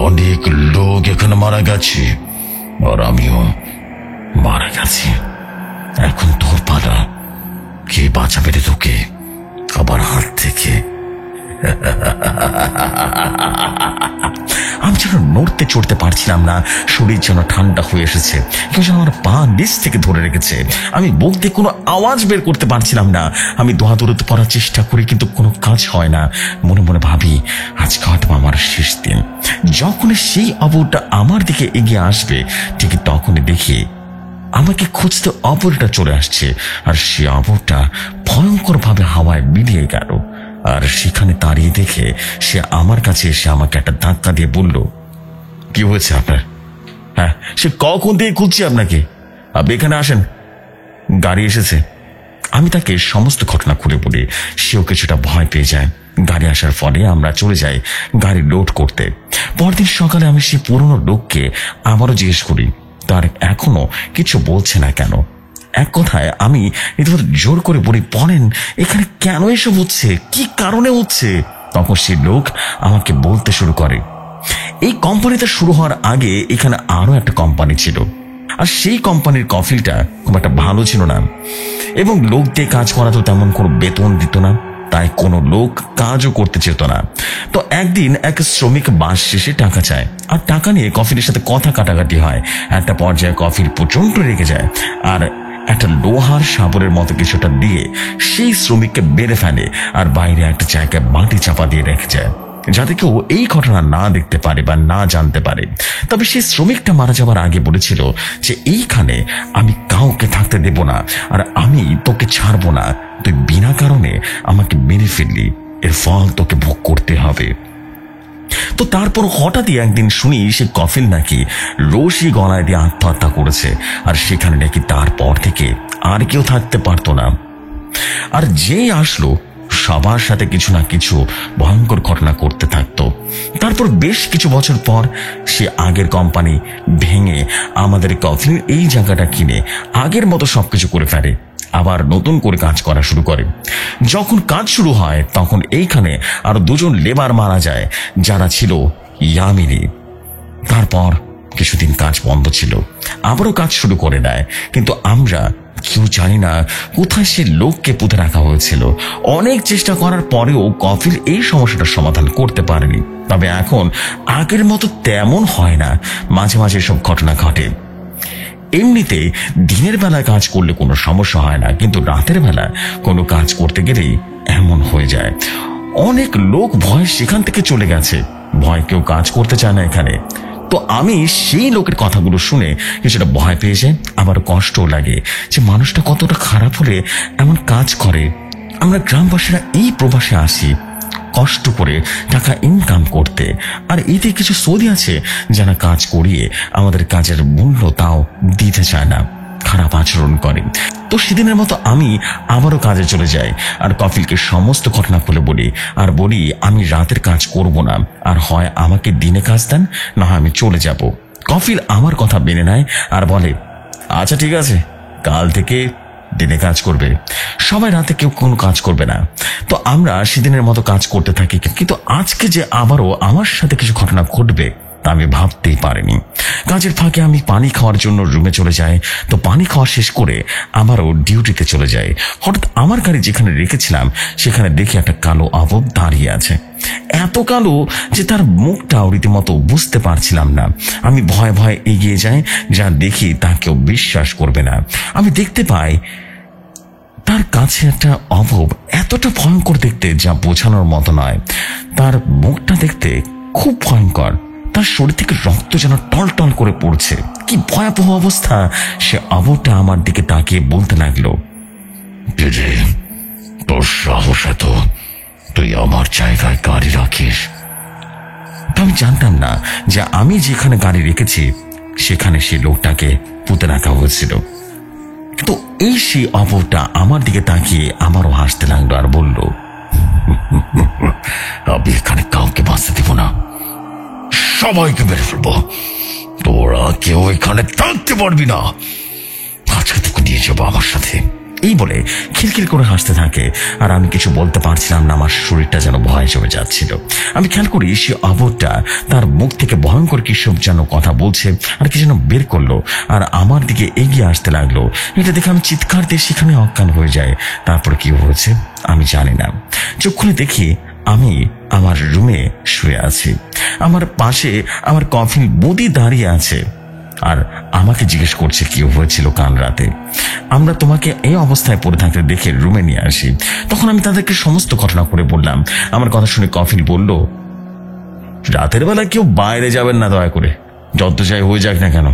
অনেক লোক এখানে মারা গেছে আর আমিও মারা গেছি। এখন তোর পালা, কে বাঁচাবে রে তোকে আবার হাত থেকে? আমি যেন নড়তে চড়তে পারছিলাম না, শরীর যেন ঠান্ডা হয়ে এসেছে। কেউ যেন আমার পা নিচ থেকে ধরে রেখেছে। আমি মুখ দিয়ে কোনো আওয়াজ বের করতে পারছিলাম না। আমি দৌড়াতে করার চেষ্টা করি কিন্তু কোনো কাজ হয় না। মনে মনে ভাবি আজকে হয়তো আমার শেষ দিন। যখন সেই অপরটা আমার দিকে এগিয়ে আসবে ঠিক তখনই দেখি আমাকে খুঁজতে অপরটা চলে আসছে আর সে অপরটা ভয়ঙ্কর ভাবে হাওয়ায় মিলিয়ে গেল। আর সেখানে দাঁড়িয়ে দেখে সে আমার কাছে এসে আমাকে একটা ধাক্কা দিয়ে বলল, কি হয়েছে আপনার? হ্যাঁ, সে কখন দিয়ে খুঁজছি আপনাকে, আপনি এখানে আসেন, গাড়ি এসেছে। আমি তাকে সমস্ত ঘটনা খুলে বলি। সেও কিছুটা ভয় পেয়ে যায়। গাড়ি আসার ফলে আমরা চলে যাই গাড়ি লোড করতে। পরদিন সকালে আমি সেই পুরনো লোককে আবারও জিজ্ঞেস করি, তার এখনো কিছু বলছে না কেন। এক কথায় আমি জোর করে বলি, বলেন এখানে কেন এসব হচ্ছে, কি কারণে হচ্ছে? তখন সেই লোক আমাকে বলতে শুরু করে, এই কোম্পানিটা শুরু হওয়ার আগে এখানে আরো একটা কোম্পানি ছিল, আর সেই কোম্পানির কফিলটা খুব একটা ভালো ছিল না, এবং লোক দিয়ে কাজ করাতো তেমন কোনো বেতন দিত না, তাই কোনো লোক কাজও করতে চেত না। তো একদিন এক শ্রমিক বাস শেষে টাকা চায়, আর টাকা নিয়ে কফিলের সাথে কথা কাটাকাটি হয়। একটা পর্যায়ে কফিল প্রচন্ড রেগে যায়, আর একটা লোহার সাবরের মতো কিছুটা দিয়ে সেই শ্রমিককে বেড়ে ফেলে, আর বাইরে একটা জায়গায় মাটি চাপা দিয়ে রেখে যায়, যাতে কেউ এই ঘটনা না দেখতে পারে বা না জানতে পারে। তবে সেই শ্রমিকটা মারা যাওয়ার আগে বলেছিল যে এইখানে আমি কাউকে থাকতে দেব না, আর আমি তোকে ছাড়বো না, তুই বিনা কারণে আমাকে মেরে ফেললি, এর ফল তোকে ভোগ করতে হবে। তো তারপর হঠাৎই একদিন শুনি সে কফিল নাকি রশি গলায় দিয়ে আত্মহত্যা করেছে, আর সেখানে নাকি তারপর থেকে আর কেউ থাকতে পারতো না। আর যেই আসলো সবার সাথে কিছু না কিছু ভয়ঙ্কর ঘটনা করতে থাকতো। তারপর বেশ কিছু বছর পর সে আগের কোম্পানি ভেঙে আমাদের কফিলের এই জায়গাটা কিনে আগের মতো সবকিছু করে ফেলে, আবার নতুন করে কাজ করা শুরু করে। যখন কাজ শুরু হয় তখন এইখানে আরো দুজন লেবার মারা যায়, যারা ছিল ইয়ামিনী। তারপর কিছুদিন কাজ বন্ধ ছিল, আবারও কাজ শুরু করে দেয়, কিন্তু আমরা কেউ জানি না কোথায় সে লোককে পুঁতে রাখা হয়েছিল। অনেক চেষ্টা করার পরেও কফিল এই সমস্যাটার সমাধান করতে পারেনি। তবে এখন আগের মতো তেমন হয় না, মাঝে মাঝে সব ঘটনা ঘটে। এমনিতে দিনের বেলায় কাজ করলে কোনো সমস্যা হয় না, কিন্তু রাতের বেলা কোনো কাজ করতে গেলেই এমন হয়ে যায়। অনেক লোক ভয় সেখান থেকে চলে গেছে, ভয় কেউ কাজ করতে চায় না এখানে। তো আমি সেই লোকের কথাগুলো শুনে কিছুটা ভয় পেয়ে যাই, আবার কষ্টও লাগে যে মানুষটা কতটা খারাপ হলে এমন কাজ করে। আমরা গ্রামবাসীরা এই প্রবাসে আসি কষ্ট করে টাকা ইনকাম করতে, আর এতে কিছু সৌদি আছে যারা কাজ করিয়ে আমাদের কাজের মূল্য তাও দিতে চায় না, খারাপ আচরণ করে। তো সেদিনের মতো আমি আবারও কাজে চলে যাই, আর কফিলকে সমস্ত ঘটনা খুলে বলি, আর বলি আমি রাতের কাজ করব না, আর হয় আমাকে দিনে কাজ দেন, না হয় আমি চলে যাব। কফিল আমার কথা মেনে নেয় আর বলে আচ্ছা ঠিক আছে, কাল থেকে দিনে কাজ করবে, সবাই রাতে কেউ কোনো কাজ করবে না। তো আমরা সেদিনের মতো কাজ করতে থাকি, কিন্তু আজকে যে আবারও আমার সাথে কিছু ঘটনা ঘটবে তা আমি ভাবতেই পারিনি। কাজের ফাঁকে আমি পানি খাওয়ার জন্য রুমে চলে যাই। তো পানি খাওয়া শেষ করে আবারও ডিউটিতে চলে যাই। হঠাৎ আমার গাড়ি যেখানে রেখেছিলাম সেখানে দেখি একটা কালো আবব দাঁড়িয়ে আছে, এত কালো যে তার মুখটাও রীতিমতো বুঝতে পারছিলাম না। আমি ভয়ে ভয়ে এগিয়ে যাই, যা দেখি তা কেউ বিশ্বাস করবে না। আমি দেখতে পাই তার কাছে একটা অবব, এতটা ভয়ঙ্কর দেখতে যা বোঝানোর মতো নয়। তার মুখটা দেখতে খুব ভয়ঙ্কর, তার শরীর থেকে রক্ত যেন টলটল করে পড়ছে। কি ভয়াবহ অবস্থা! সে অববটা আমার দিকে তাকিয়ে বলতে লাগলো, তোর সাহস এত, তুই আমার জায়গায় গাড়ি রাখিস? আমি জানতাম না যে আমি যেখানে গাড়ি রেখেছি সেখানে সে লোকটাকে পুঁতে রাখা হয়েছিল। তো এই সেই অববটা আমার দিকে তাকিয়ে আমারও হাসতে লাগলো আর বলল, আমি এখানে কাউকে বাঁচতে দিব না, সবাইকে মেরে ফেলবো, তোরা কেউ এখানে থাকতে পারবি না, আজকে তোকে নিয়ে যাবো আমার সাথে। এই বলে খিলখিল করে হাসতে থাকে, আর আমি কিছু বলতে পারছিলাম না, আমার শরীরটা যেন ভয়ে জমে যাচ্ছিল। আমি খেয়াল করি সে অববটা তার মুখ থেকে ভয়ঙ্কর কিসব যেন কথা বলছে, আর কি যেন বের করলো, আর আমার দিকে এগিয়ে আসতে লাগলো। এটা দেখে আমি চিৎকার দিয়ে সেখানে অজ্ঞান হয়ে যায়। তারপর কি হয়েছে আমি জানি না। চোখ খুলে দেখি আমি আমার রুমে শুয়ে আছি, আমার পাশে আমার কফিল বৌদি দাঁড়িয়ে আছে, আর আমাকে জিজ্ঞেস করছে কি হয়েছিল কাল রাতে। আমরা তোমাকে এই অবস্থায় পড়ে থাকতে দেখে রুমে নিয়ে আসি। তখন আমি তাদেরকে সমস্ত ঘটনা করে বললাম। আমার কথা শুনে কফিল বলল, রাতের বেলা কেউ বাইরে যাবেন না দয়া করে, যত যাই হয়ে যাক না কেন।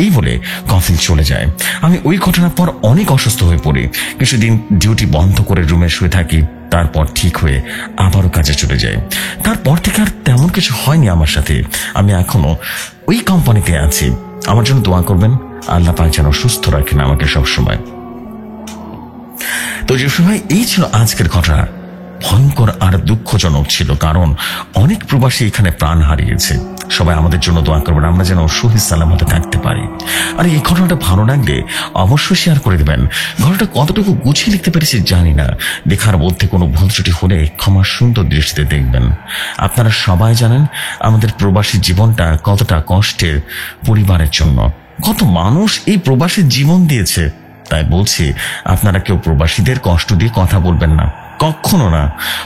এই বলে কফিল চলে যায়। আমি ওই ঘটনার পর অনেক অসুস্থ হয়ে পড়ি। কিছুদিন ডিউটি বন্ধ করে রুমে শুয়ে থাকি, তারপর ঠিক হয়ে আবারও কাজে চলে যাই। তারপর থেকে আর তেমন কিছু হয়নি আমার সাথে। আমি এখনো ওই কোম্পানিতে আছি। আমার জন্য দোয়া করবেন, আল্লাহ পাক যেন সুস্থ রাখেন আমাকে সবসময়। তো যে সময় এই ছিল আজকের ঘটনা। ভয়ঙ্কর আর দুঃখজনক ছিল, কারণ অনেক প্রবাসী এখানে প্রাণ হারিয়েছে। সবাই আমাদের জন্য দোয়া করবেন, আমরা যেন সহিহ সালামতে থাকতে পারি। আর এই ঘটনাটা ভালো লাগলে অবশ্যই শেয়ার করে দেবেন। ঘটনাটা কতটুকু গুছিয়ে লিখতে পেরেছি জানি না, লেখার মধ্যে কোনো ভুল ত্রুটি হলে ক্ষমা সুন্দর দৃষ্টিতে দেখবেন। আপনারা সবাই জানেন আমাদের প্রবাসী জীবনটা কতটা কষ্টের পরিবারের জন্য, কত মানুষ এই প্রবাসী জীবন দিয়েছে। তাই বলছি, আপনারা কেউ প্রবাসীদের কষ্ট দিয়ে কথা বলবেন না, কখনো না।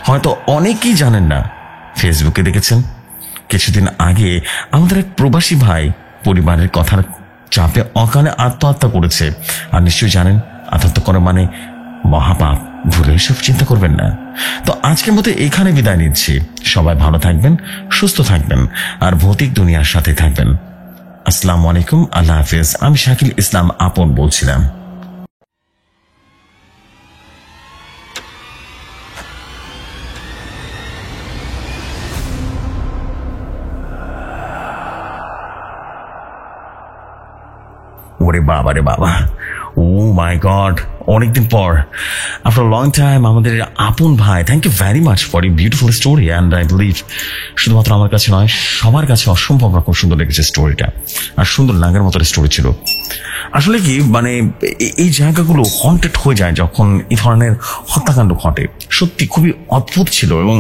হয়তো অনেকেই জানেন না, ফেসবুকে দেখেছেন কিছুদিন আগে আমাদের এক প্রবাসী ভাই পরিবারের কথার চাপে অকালে আত্মহত্যা করেছে। আর নিশ্চয়ই জানেন আত্মহত্যা করা মানে মহাপাপ, ভুলে এসব চিন্তা করবেন না। তো আজকের মতো এখানে বিদায় নিচ্ছি। সবাই ভালো থাকবেন, সুস্থ থাকবেন, আর ভৌতিক দুনিয়ার সাথে থাকবেন। আসসালামু আলাইকুম, আল্লাহ হাফেজ। আমি শাকিল ইসলাম আপন বলছিলাম। ওরে বাবা রে বাবা, ও মাই গড, অনেকদিন পর, আফটার লং টাইম আমাদের আপন ভাই। Thank you very much for you beautiful story. And I believe শুধুমাত্র আমার কাছে নয়, সবার কাছে অসম্ভব রকম সুন্দর লেগেছে স্টোরিটা, আর সুন্দর লাগার মতো স্টোরি ছিল। আসলে কি মানে এই জায়গাগুলো হন্টেড হয়ে যায় যখন এই ধরনের হত্যাকাণ্ড ঘটে। সত্যি খুবই অদ্ভুত ছিল, এবং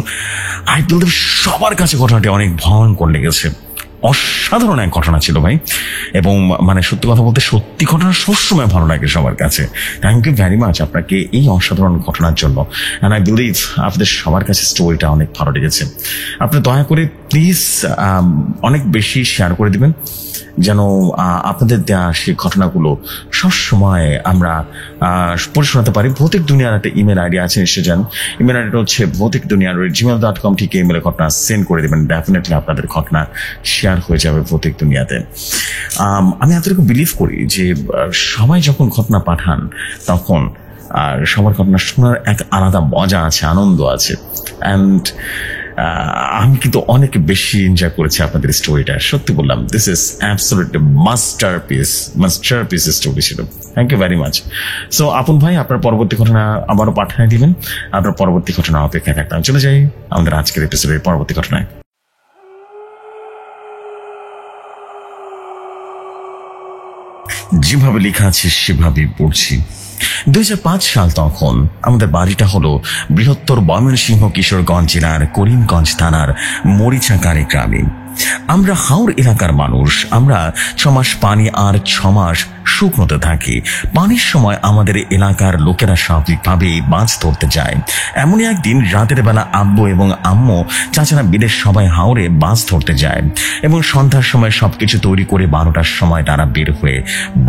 আই বিলিভ সবার কাছে ঘটনাটি অনেক ভয়ঙ্কর লেগেছে। অসাধারণ এক ঘটনা ছিল ভাই, এবং মানে সত্যি কথা বলতে সত্যি ঘটনা সবসময় ভালো লাগে সবার কাছে। থ্যাংক ইউ ভেরি মাচ আপনাকে এই অসাধারণ ঘটনার জন্য। অ্যান্ড আই বিলিভ আপনাদের সবার কাছে স্টোরিটা অনেক ভালো লেগেছে। আপনি দয়া করে প্লিজ অনেক বেশি শেয়ার করে দিবেন, যেন আপনাদের দেওয়া সেই ঘটনাগুলো সবসময় আমরা পড়ে শোনাতে পারি। ভৌতিক দুনিয়ার একটা ইমেল আইডি আছে, নিশ্চয় জান। ইমেল আইডিটা হচ্ছে ভৌতিকদুনিয়া@gmail.com। ঠিক ইমেলে ঘটনা সেন্ড করে দেবেন, ডেফিনেটলি আপনাদের ঘটনা শেয়ার হয়ে যাবে ভৌতিক দুনিয়াতে। আমি এতটুকু বিলিভ করি যে সবাই যখন ঘটনা পাঠান তখন আর সবার ঘটনা শোনার এক আলাদা মজা আছে, আনন্দ আছে। অ্যান্ড আমি কিন্তু অনেক বেশি এনজয় করেছি আপনাদের স্টোরিটা। সত্যি বললাম, this is absolutely masterpiece story ছিল। Thank you very much. So আপন ভাই, আপনার পরবর্তী ঘটনা আবারও পাঠিয়ে দিবেন। আপনার পরবর্তী ঘটনা অপেক্ষায় থাকতাম। চলে যাই আমাদের আজকের এপিসোডের পরবর্তী ঘটনায়। যেভাবে লেখা আছে সেভাবেই পড়ছি। 2005 সাল তখন। আমাদের বাড়িটা হলো বৃহত্তর ময়মনসিংহ কিশোরগঞ্জ জেলার করিমগঞ্জ থানার মরিচাকারি গ্রামে। আমরা হাওর এলাকার মানুষ। আমরা 6 মাস পানি আর 6 মাস শুকনোতে থাকি। পানির সময় আমাদের এলাকার লোকেরা স্বাভাবিকভাবেই মাছ ধরতে যায়। এমনই একদিন রাতের বেলা আব্বু এবং আম্মু, চাচারা বিদেশ সবাই হাওরে মাছ ধরতে যায়, এবং সন্ধ্যার সময় সবকিছু তৈরি করে 12টার সময় তারা বের হয়ে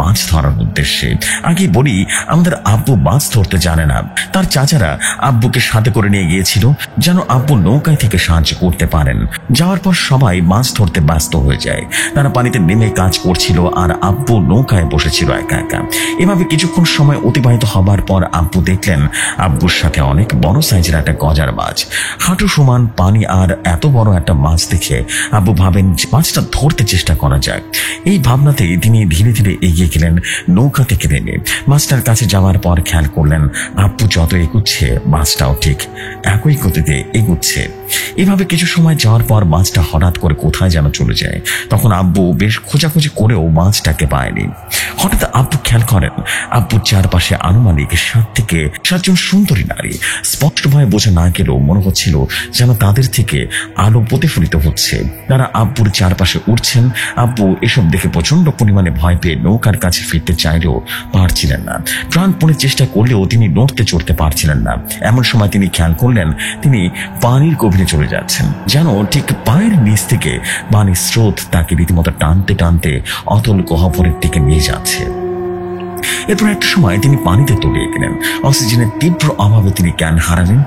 মাছ ধরার উদ্দেশ্যে। আগে বলি, আমাদের আব্বু মাছ ধরতে জানে না। তার চাচারা আব্বুকে সাথে করে নিয়ে গিয়েছিল যেন আব্বু নৌকায় থেকে সাহায্য করতে পারেন। যাওয়ার পর সবাই মাছ ধরতে ব্যস্ত হয়ে যায়। তারা পানিতে নেমে কাজ করছিল, আর আব্বু নৌকায় বসেছিল একা একা। এভাবে কিছুক্ষণ সময় অতিবাহিত হবার পর আব্বু দেখলেন আব্বুর সাথে অনেক বড় সাইজের একটা গজার মাছ, হাঁটু সমান পানি। আর এত বড় একটা মাছ দেখে আব্বু ভাবেন মাছটা ধরতে চেষ্টা করা যাক। এই ভাবনাতেই তিনি ধীরে ধীরে এগিয়ে গেলেন নৌকা থেকে নেমে। মাছটার কাছে যাওয়ার পর খেয়াল করলেন আব্বু যত এগুচ্ছে মাছটাও ঠিক একই গতিতে এগুচ্ছে। এভাবে কিছু সময় যাওয়ার পর মাছটা হঠাৎ করে কোথায় যেন চলে যায়। তখন আব্বু বেশ খোঁজাখুঁজি করেও মাছটাকে পায়নি। হঠাৎ আব্বু খেয়াল করেন আব্বুর চারপাশে আনুমানিক 7 থেকে 7 জন সুন্দরী নারী। স্পষ্টভাবে বোঝা না গেলেও মনে হচ্ছিল যেন তাদের থেকে আলো প্রতিফলিত হচ্ছে। তারা আব্বুর চারপাশে উঠছেন। আব্বু এসব দেখে প্রচন্ড পরিমাণে ভয় পেয়ে নৌকার কাছে ফিরতে চাইলেও পারছিলেন না। প্রাণপণে চেষ্টা করলেও তিনি নড়তে চড়তে পারছিলেন না। এমন সময় তিনি খেয়াল করলেন তিনি পানির গভীরে চলে যাচ্ছেন, যেন ঠিক পায়ের নিচ থেকে পানির স্রোত তাকে রীতিমতো টানতে টানতে অতল গহ্বরের দিকে নিয়ে যাচ্ছে। এরপর একটা সময় তিনি পানিতে তলিয়ে গেলেন। অক্সিজেনের তীব্র অভাবে তিনি জ্ঞান হারালেন।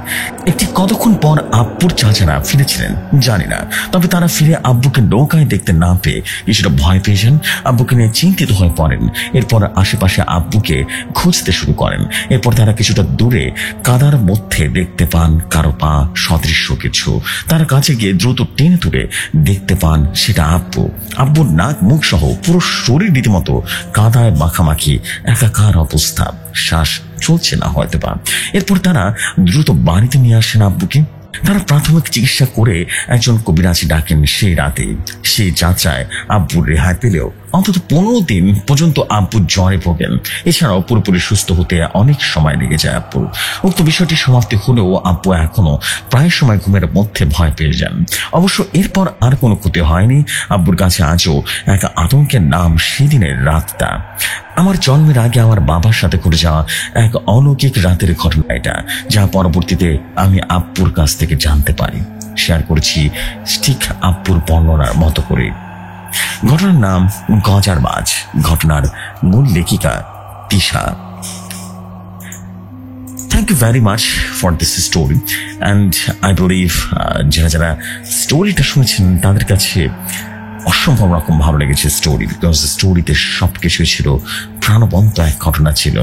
একটি কতক্ষণ পর আব্বুর চাচারা ফিরেছিলেন জানি না, তবে তারা ফিরে আব্বুকে নৌকায় দেখতে না পেয়ে কিছুটা ভয় পেয়েছেন। আব্বুকে নিয়ে চিন্তিত হয়ে পড়েন। এরপর আশেপাশে আব্বুকে খুঁজতে শুরু করেন। এরপর তারা কিছুটা দূরে কাদার মধ্যে দেখতে পান কারো পা সদৃশ্য কিছু। তারা কাছে গিয়ে দ্রুত টেনে তুলে দেখতে পান সেটা আব্বু। আব্বুর নাক মুখ সহ পুরো শরীর রীতিমতো কাদায় মাখামাখি একাকার অবস্থা, শ্বাস চলছে না হয়তো বা। এরপর তারা দ্রুত বাড়িতে নিয়ে আসেন আব্বুকে। তারা প্রাথমিক চিকিৎসা করে একজন কবিরাজি ডাকেন সেই রাতে। সেই যাত্রায় আব্বুর রেহাই পেলেও অন্তত 15 দিন পর্যন্ত আব্বু জ্বরে ভোগেন। এছাড়াও পুরোপুরি সুস্থ হতে অনেক সময় লেগে যায় আব্বুর। উক্ত বিষয়টি সমাপ্তি হলেও আব্বু এখনো প্রায় সময় ঘুমের মধ্যে ভয় পেয়ে যান। অবশ্য এরপর আর কোনো ক্ষতি হয়নি। আব্বুর কাছে আজও এক আতঙ্কের নাম সেদিনের রাতটা। আমার জন্মের আগে আমার বাবার সাথে ঘটে যাওয়া এক অলৌকিক রাতের ঘটনা এটা, যা পরবর্তীতে আমি আব্বুর কাছ থেকে জানতে পারি। শেয়ার করেছি ঠিক আব্বুর বর্ণনার মতো করে। ঘটনার নাম গজার মাছ। ঘটনার মূল লেখিকা Tisha. Thank you very much for this story and I believe যারা যারা স্টোরিটা শুনেছেন তাদের কাছে অসম্ভব রকম ভালো লেগেছে স্টোরি, বিকজ স্টোরিতে সবকিছুই ছিল প্রাণবন্ত এক ঘটনা ছিল।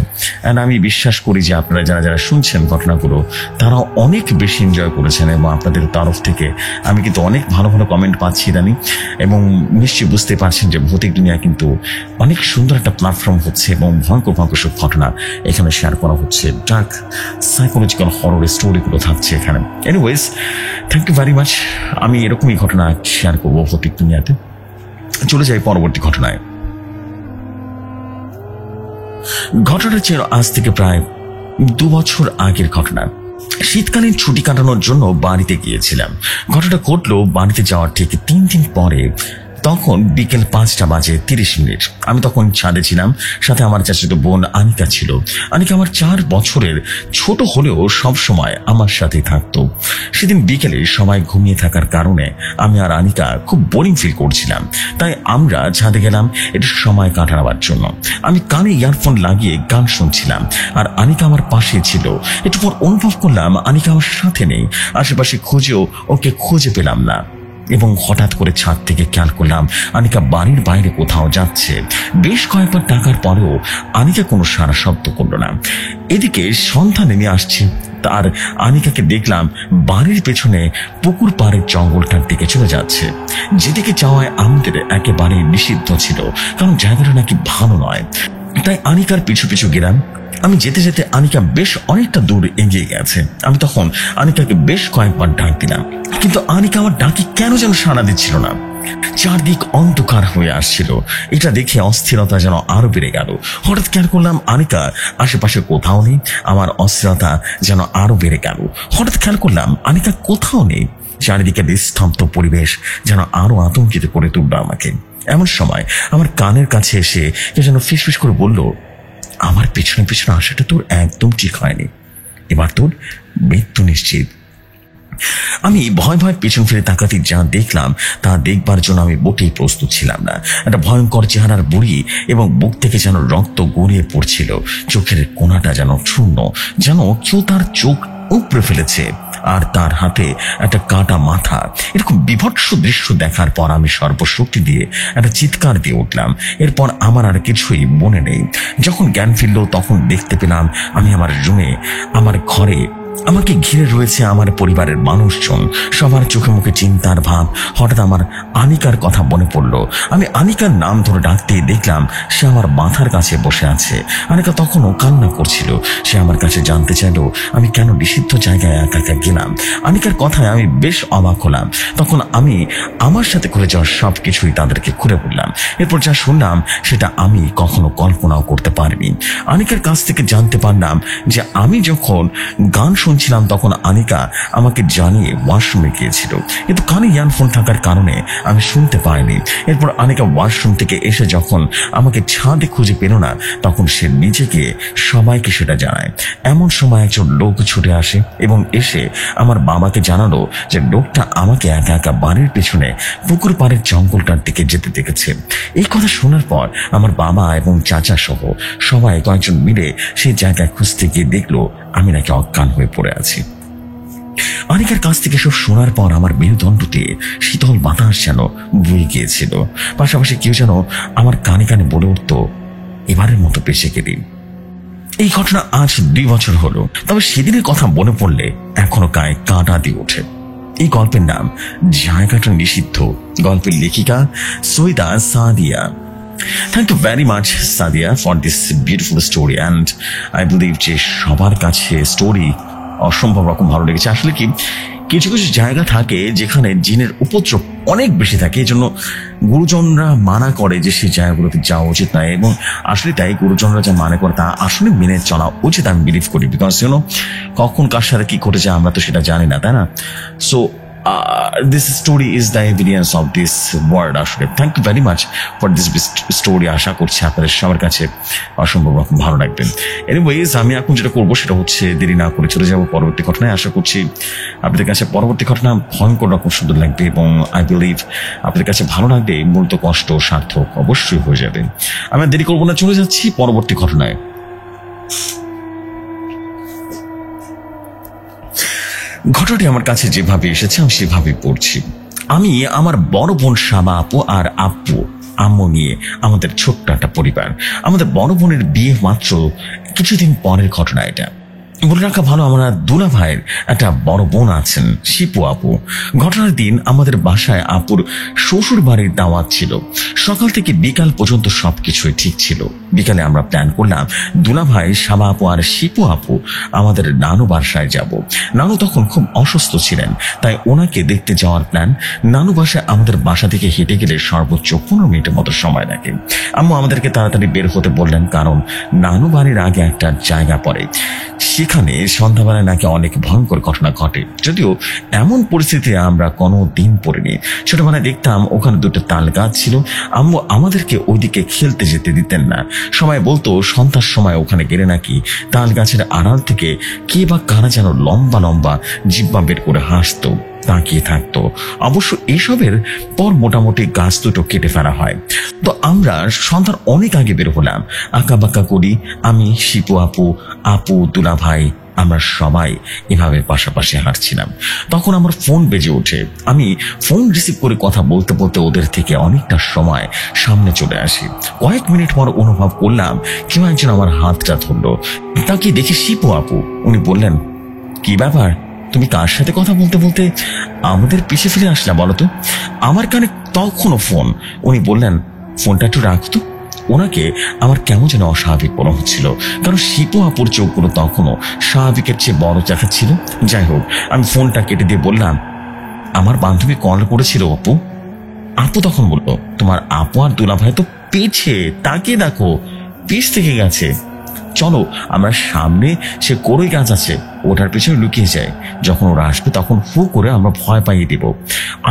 অ্যান্ড আমি বিশ্বাস করি যে আপনারা যারা যারা শুনছেন ঘটনাগুলো তারা অনেক বেশি এনজয় করেছেন, এবং আপনাদের তরফ থেকে আমি কিন্তু অনেক ভালো ভালো কমেন্ট পাচ্ছি ইদানিং, এবং নিশ্চয়ই বুঝতে পারছেন যে ভৌতিক দুনিয়া কিন্তু অনেক সুন্দর একটা প্ল্যাটফর্ম হচ্ছে, এবং ভয়ঙ্কর ভয়ঙ্কর সব ঘটনা এখানে শেয়ার করা হচ্ছে। ডার্ক সাইকোলজিক্যাল হরর স্টোরিগুলো থাকছে এখানে। Anyways, thank you very much. আমি এরকমই ঘটনা শেয়ার করবো ভৌতিক দুনিয়াতে। চলে যাই পরবর্তী ঘটনায়। ঘটনাটা ছিল আজ থেকে প্রায় 2 বছর আগের ঘটনা। শীতকালীন ছুটি কাটানোর জন্য বাড়িতে গিয়েছিলাম। ঘটনাটা ঘটলো বাড়িতে যাওয়ার ঠিক 3 দিন পরে। তখন বিকেল 5টা বাজে 30 মিনিট। আমি তখন ছাদে ছিলাম, সাথে আমার চাচাতো বোন আনিকা ছিল। আনিকা আমার 4 বছরের ছোট হলেও সব সময় আমার সাথেই থাকতো। সেদিন বিকেলে সবাই ঘুমিয়ে থাকার কারণে আমি আর আনিকা খুব বোরিং ফিল করছিলাম, তাই আমরা ছাদে গেলাম একটু সময় কাটানোর জন্য। আমি কানে ইয়ারফোন লাগিয়ে গান শুনছিলাম, আর আনিকা আমার পাশে ছিল। একটু পর অনুভব করলাম আনিকা আমার সাথে নেই। আশেপাশে খুঁজেও ওকে খুঁজে পেলাম না, এবং হঠাৎ করে ছাদ থেকে খেয়াল করলাম আনিকা বাড়ির বাইরে কোথাও যাচ্ছে। বেশ কয়েকবার ডাকার পরেও আনিকা কোনো সারা শব্দ করল না। এদিকে সন্ধ্যা নেমে আসছে, আর আনিকাকে দেখলাম বাড়ির পেছনে পুকুর পাড়ের জঙ্গলটার দিকে চলে যাচ্ছে, যেদিকে যাওয়ায় আমাদের একেবারে নিষিদ্ধ ছিল, কারণ জায়গাটা নাকি ভালো নয়। তাই আনিকার পিছু পিছু গেলাম। আমি যেতে যেতে আনিকা বেশ অনেকটা দূর এগিয়ে গেছে। আমি তখন আনিকাকে বেশ কয়েকবার ডাক দিলাম, কিন্তু আনিকা আমার ডাকি কেন যেন সাড়া দিচ্ছিল না। চারদিক অন্ধকার হয়ে আসছিল। এটা দেখে অস্থিরতা যেন আরো বেড়ে গেল। হঠাৎ খেয়াল করলাম আনিকা আশেপাশে কোথাও নেই। আমার অস্থিরতা যেন আরো বেড়ে গেল। হঠাৎ খেয়াল করলাম আনিকা কোথাও নেই। চারিদিকে নিস্তব্ধ পরিবেশ যেন আরো আতঙ্কিত করে তুলল আমাকে। এমন সময় আমার কানের কাছে এসে কে যেন ফিসফিস করে বলল, আমার পেছনে পেছনে আসাটা তোর একদম ঠিক হয়নি, এবার তোর মৃত্যু নিশ্চিত। আমি ভয় ভয় পেছন ফিরে তাকাতে যা দেখলাম তা দেখবার জন্য আমি মোটেই প্রস্তুত ছিলাম না। একটা ভয়ঙ্কর চেহারার বুড়ি, এবং বুক থেকে যেন রক্ত গড়িয়ে পড়ছিল। চোখের কোণাটা যেন শূন্য, যেন কেউ তার চোখ উপড়ে ফেলেছে, আর তার হাতে একটা কাটা মাথা। এরকম বিভৎস দৃশ্য দেখার পর আমি সর্বশক্তি দিয়ে একটা চিৎকার দিয়ে উঠলাম। এরপর আমার আর কিছুই মনে নেই। যখন জ্ঞান ফিরল তখন দেখতে পেলাম আমি আমার রুমে, আমার ঘরে। আমাকে ঘিরে রয়েছে আমার পরিবারের মানুষজন, সবার চোখে মুখে চিন্তার ভাব। হঠাৎ আমার আনিকার কথা মনে পড়ল। আমি আনিকার নাম ধরে ডাকতেই দেখলাম সে আমার মাথার কাছে বসে আছে। আনিকা তখনও কান্না করছিল। সে আমার কাছে জানতে চাইলো আমি কেন নিষিদ্ধ জায়গায় একা একা গেলাম। আনিকার কথায় আমি বেশ অবাক হলাম। তখন আমি আমার সাথে করে যাওয়া সবকিছুই তাদেরকে খুলে বললাম। এরপর যা শুনলাম সেটা আমি কখনো কল্পনাও করতে পারিনি। আনিকার কাছ থেকে জানতে পারলাম যে আমি যখন গান শুনছিলাম তখন আনিকা আমাকে জানিয়ে ওয়াশরুমে গিয়েছিল, কিন্তু কানে ইয়ারফোন থাকার কারণে আমি শুনতে পাইনি। এরপর আনিকা ওয়াশরুম থেকে এসে যখন আমাকে ছাদে খুঁজে পেল না, তখন সে নিচে গিয়ে সবাইকে সেটা জানায়। এমন সময় একজন লোক ছুটে আসে এবং এসে আমার বাবাকে জানালো যে লোকটা আমাকে একা একা বাড়ির পেছনে পুকুর পাড়ের জঙ্গলটার দিকে যেতে দেখেছে। এই কথা শোনার পর আমার বাবা এবং চাচা সহ সবাই কয়েকজন মিলে সেই জায়গায় খুঁজতে গিয়ে দেখলো আমি নাকি অজ্ঞান হয়ে পড়ে আছি। আনিকার কাছ থেকে সব শোনার পর আমার মেরুদণ্ডতে শীতল বাতাস যেন বয়ে গিয়েছিল। পাশাপাশি কেউ যেন আমার কানে কানে বলে উঠত, এবারের মতো বেঁচে গেলি। এই ঘটনা আজ 2 বছর হলো, তবে সেদিনের কথা মনে পড়লে এখনো গায়ে কাঁটা দিয়ে ওঠে। এই গল্পের নাম জায়গাটা নিষিদ্ধ। গল্পের লেখিকা Syeda Sadia. Thank you very much Sadia for this beautiful story and I believe যে সবার কাছে স্টোরি অসম্ভব রকম ভালো লেগেছে। আসলে কি কিছু কিছু জায়গা থাকে যেখানে জিনের উপদ্রব অনেক বেশি থাকে, এই জন্য গুরুজনরা মানা করে যে সেই জায়গাগুলোতে যাওয়া উচিত নয়, এবং আসলে তাই গুরুজনরা যা মানে করে তা আসলে মেনে চলা উচিত আমি বিলিভ করি। বিকজ কখন কার সাথে কি ঘটেছে আমরা তো সেটা জানি না, তাই না? So this story is the evidence of this word আসলে। Thank you very much for this story. আশা করছি আপনাদের সবার কাছে অসম্ভব রকম ভালো লাগবে। এনিওয়েজ আমি এখন যেটা করবো সেটা হচ্ছে দেরি না করে চলে যাবো পরবর্তী ঘটনায়। আশা করছি আপনাদের কাছে পরবর্তী ঘটনা ভয়ঙ্কর রকম সুন্দর লাগবে, এবং আই বিলিভ আপনাদের কাছে ভালো লাগবে, মূলত কষ্ট সার্থক অবশ্যই হয়ে যাবে। আমি দেরি করবো না, চলে যাচ্ছি পরবর্তী ঘটনায়। ঘটনাটি আমার কাছে যেভাবে এসেছে আমি সেভাবে পড়ছি। আমি আমার বড় বোন শামা আপু আর আব্বু আম্মু নিয়ে আমাদের ছোট্ট একটা পরিবার। আমাদের বড় বোনের বিয়ে মাত্র কিছুদিন পরের ঘটনা এটা। বলে রাখা ভালো, আমরা দুলা ভাইয়ের একটা বড় বোন আছেন শিপু আপু। ঘটনার দিন আমাদের বাসায় আপুর শ্বশুর বাড়ির দাওয়াত ছিল। সকাল থেকে বিকাল পর্যন্ত সবকিছুই ঠিক ছিল। বিকালে আমরা প্ল্যান করলাম দুলা ভাই, শামা আপু আর শিপু আপু আমাদের নানু বাসায় যাব। নানু তখন খুব অসুস্থ ছিলেন, তাই ওনাকে দেখতে যাওয়ার প্ল্যান। নানু বাসায় আমাদের বাসা থেকে হেঁটে গেলে সর্বোচ্চ 15 মিনিটের মতো সময় লাগে। আম্মু আমাদেরকে তাড়াতাড়ি বের হতে বললেন, কারণ নানু বাড়ির আগে একটা জায়গা পড়ে, সেখানে সন্ধ্যাবেলায় নাকি অনেক ভয়ঙ্কর ঘটনা ঘটে। যদিও এমন পরিস্থিতিতে আমরা কোনো দিন পড়িনি। ছোটবেলায় দেখতাম ওখানে দুটো তাল গাছ ছিল। আম্মু আমাদেরকে ওইদিকে খেলতে যেতে দিতেন না। সবাই বলতো সন্ধ্যার সময় ওখানে গেলে নাকি তাল গাছের আড়াল থেকে কে বা কারা যেন লম্বা লম্বা জিব্বা বের করে হাসতো, তাকিয়ে থাকতো। অবশ্য এসবের পর মোটামুটি গাছ দুটো কেটে ফেলা হয়। তো আমরা সন্ধ্যার অনেক আগে বের হলাম, আঁকা বাঁকা করি। আমি, শিপু আপু, আপু, দুলা ভাই, আমরা সবাই এভাবে পাশাপাশি হাঁটছিলাম। তখন আমার ফোন বেজে ওঠে। আমি ফোন রিসিভ করে কথা বলতে বলতে ওদের থেকে অনেকটা সময় সামনে চলে আসি। কয়েক মিনিট পর অনুভব করলাম কেউ একজন আমার হাতটা ধরলো। তাকে দেখে শিপু আপু, উনি বললেন, কি ব্যাপার, তুমি কার সাথে কথা বলতে বলতে আমাদের পিছে ফিরে আসলা বলো তো? আমার কানে তখনও ফোন। উনি বললেন, ফোনটা একটু রাখতো। ওনাকে আমার কেমন যেন অস্বাভাবিক মনে হচ্ছিল, কারণ শিপু আপুর চোখগুলো তখনও স্বাভাবিকের চেয়ে বড় দেখাচ্ছিল। যাই হোক, আমি ফোনটা কেটে দিয়ে বললাম, আমার বান্ধবী কল করেছিল আপু। আপু তখন বললো, তোমার আপু আর দুলা ভাই তো পেছে, তাকে দেখো, পিছ থেকে গেছে। চলো আমরা সামনে সে কড়ই গাছ আছে, ওটার পেছনে লুকিয়ে যাই। যখন ওরা আসবে তখন ফু করে আমরা ভয় পাইয়ে দিব।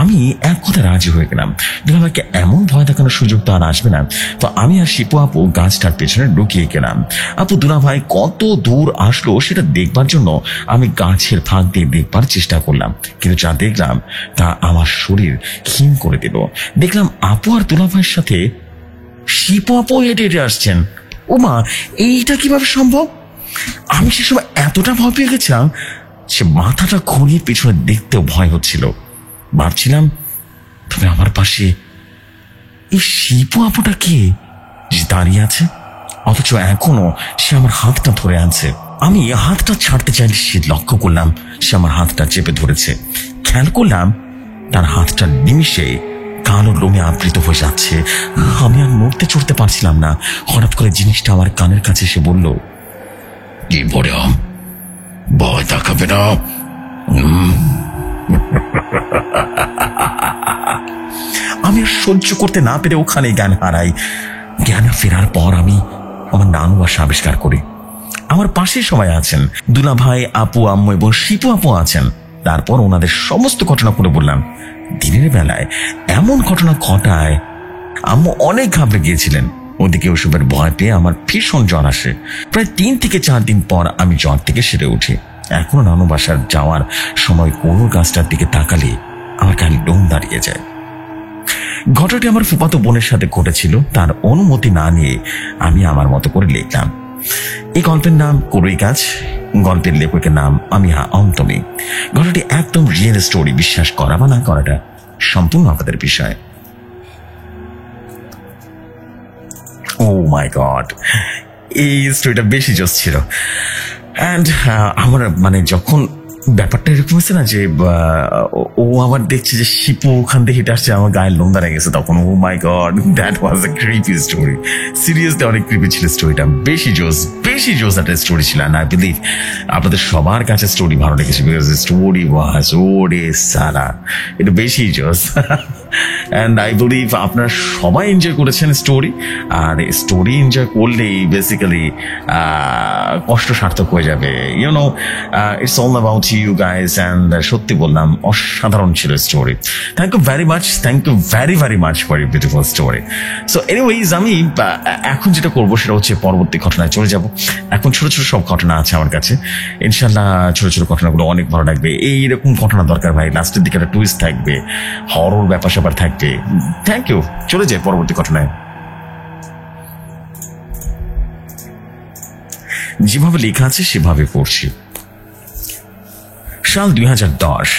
আমি এক কথা রাজি হয়ে গেলাম। দুলাভাইকে এমন ভয় দেখানোর সুযোগ তো আর আসবে না। তো আমি আর শিপু আপু গাছটার পেছনে লুকিয়ে গেলাম। আপু দুলাভাই কত দূর আসলো সেটা দেখবার জন্য আমি গাছের ফাঁক দিয়ে দেখবার চেষ্টা করলাম, কিন্তু যা দেখলাম তা আমার শরীর ক্ষীণ করে দিল। দেখলাম আপু আর দুলাভাইয়ের সাথে শিপু আপু হেঁটে হেঁটে আসছেন। ওমা, এইটা কিভাবে সম্ভব? আমি সে সময় এতটা ভয় পেয়ে গেছিলাম সে মাথাটা ঘুরিয়ে পিছনে দেখতেও ভয় হচ্ছিল। ভাবছিলাম, তবে আমার পাশে এই শিপু আপুটা কে যে দাঁড়িয়ে আছে, অথচ এখনো সে আমার হাতটা ধরে আছে। আমি হাতটা ছাড়তে চাইলে সে লক্ষ্য করলাম সে আমার হাতটা চেপে ধরেছে। খেয়াল করলাম তার হাতটা নিমিষে কালো লোমে আবৃত হয়ে যাচ্ছে। আমি আর নড়তে চড়তে পারছিলাম না। হঠাৎ করে জিনিসটা আমার কানের কাছে এসে বলল, কি বললাম, ভয় দেখাবে না? আমি আর সহ্য করতে না পেরে ওখানে জ্ঞান হারাই। জ্ঞান ফেরার পর আমি আমার নানু বাসা আবিষ্কার করি। আমার পাশে সবাই আছেন, দুলা ভাই, আপু, আম্মু এবং শিপু আপু আছেন। তারপর ওনাদের সমস্ত ঘটনা করে বললাম। দিনের বেলায় এমন ঘটনা ঘটায় আম্মু অনেক ঘাবড়ে গিয়েছিলেন। ওদিকে ওসবের ভয় পেয়ে আমার ভীষণ জ্বর আসে। প্রায় 3 থেকে 4 দিন পর আমি জ্বর থেকে সেরে উঠি। এখনো নানু বাসার যাওয়ার সময় কোনো গাছটার দিকে তাকালে আমার গায়ে লোম দাঁড়িয়ে যায়। ঘটনাটি আমার ফুফাতো বোনের সাথে ঘটেছিল। তার অনুমতি না নিয়ে আমি আমার মতো করে লিখলাম। এই গল্পের নাম কড়ই গাছ। গল্পের লেখকের নাম আমিহা অন্তমি। ঘটনাটি একদম রিয়েল স্টোরি। বিশ্বাস করা বা না করাটা সম্পূর্ণ আপনাদের বিষয়। ও মাই গড, এই স্টোরিটা বেশি জোস ছিল। অ্যান্ড আমার যখন ব্যাপারটা এরকম হচ্ছে না যে ও আবার দেখছে যে শিপু ওখান থেকে হেঁটে আসছে, আমার গায়ের লোম দাঁড়িয়ে গেছে তখন। Oh my God, that was a creepy story. Seriously অনেক ক্রিপি ছিল স্টোরিটা। বেশি জোস একটা স্টোরি ছিল। আর আই বিলিভ আপনাদের সবার কাছে স্টোরি ভালো লেগেছে, বিকজ স্টোরি ওয়াজ ওরে সারা, এটা বেশি জোস। অ্যান্ড আই বিলিভ আপনারা সবাই এনজয় করেছেন স্টোরি। আর স্টোরি এনজয় করলেই বেসিক্যালি কষ্ট সার্থক হয়ে যাবে। You know, it's all about you guys. And সত্যি বললাম, অসাধারণ ছিল story. Thank you very much, thank you very very much for you beautiful story. So anyways, আমি এখন যেটা করবো সেটা হচ্ছে পরবর্তী ঘটনায় চলে যাব। এখন ছোট ছোট সব ঘটনা আছে আমার কাছে, ইনশাল্লাহ ছোট ছোট ঘটনাগুলো অনেক ভালো লাগবে। এইরকম ঘটনা দরকার ভাই, লাস্টের দিকে একটা টুইস্ট থাকবে, হরর ব্যাপার স্যাপার থাকবে। থ্যাংক ইউ, চলে যাই পরবর্তী ঘটনায়। যেভাবে লেখা আছে সেভাবে পড়ছি। সাল 2010।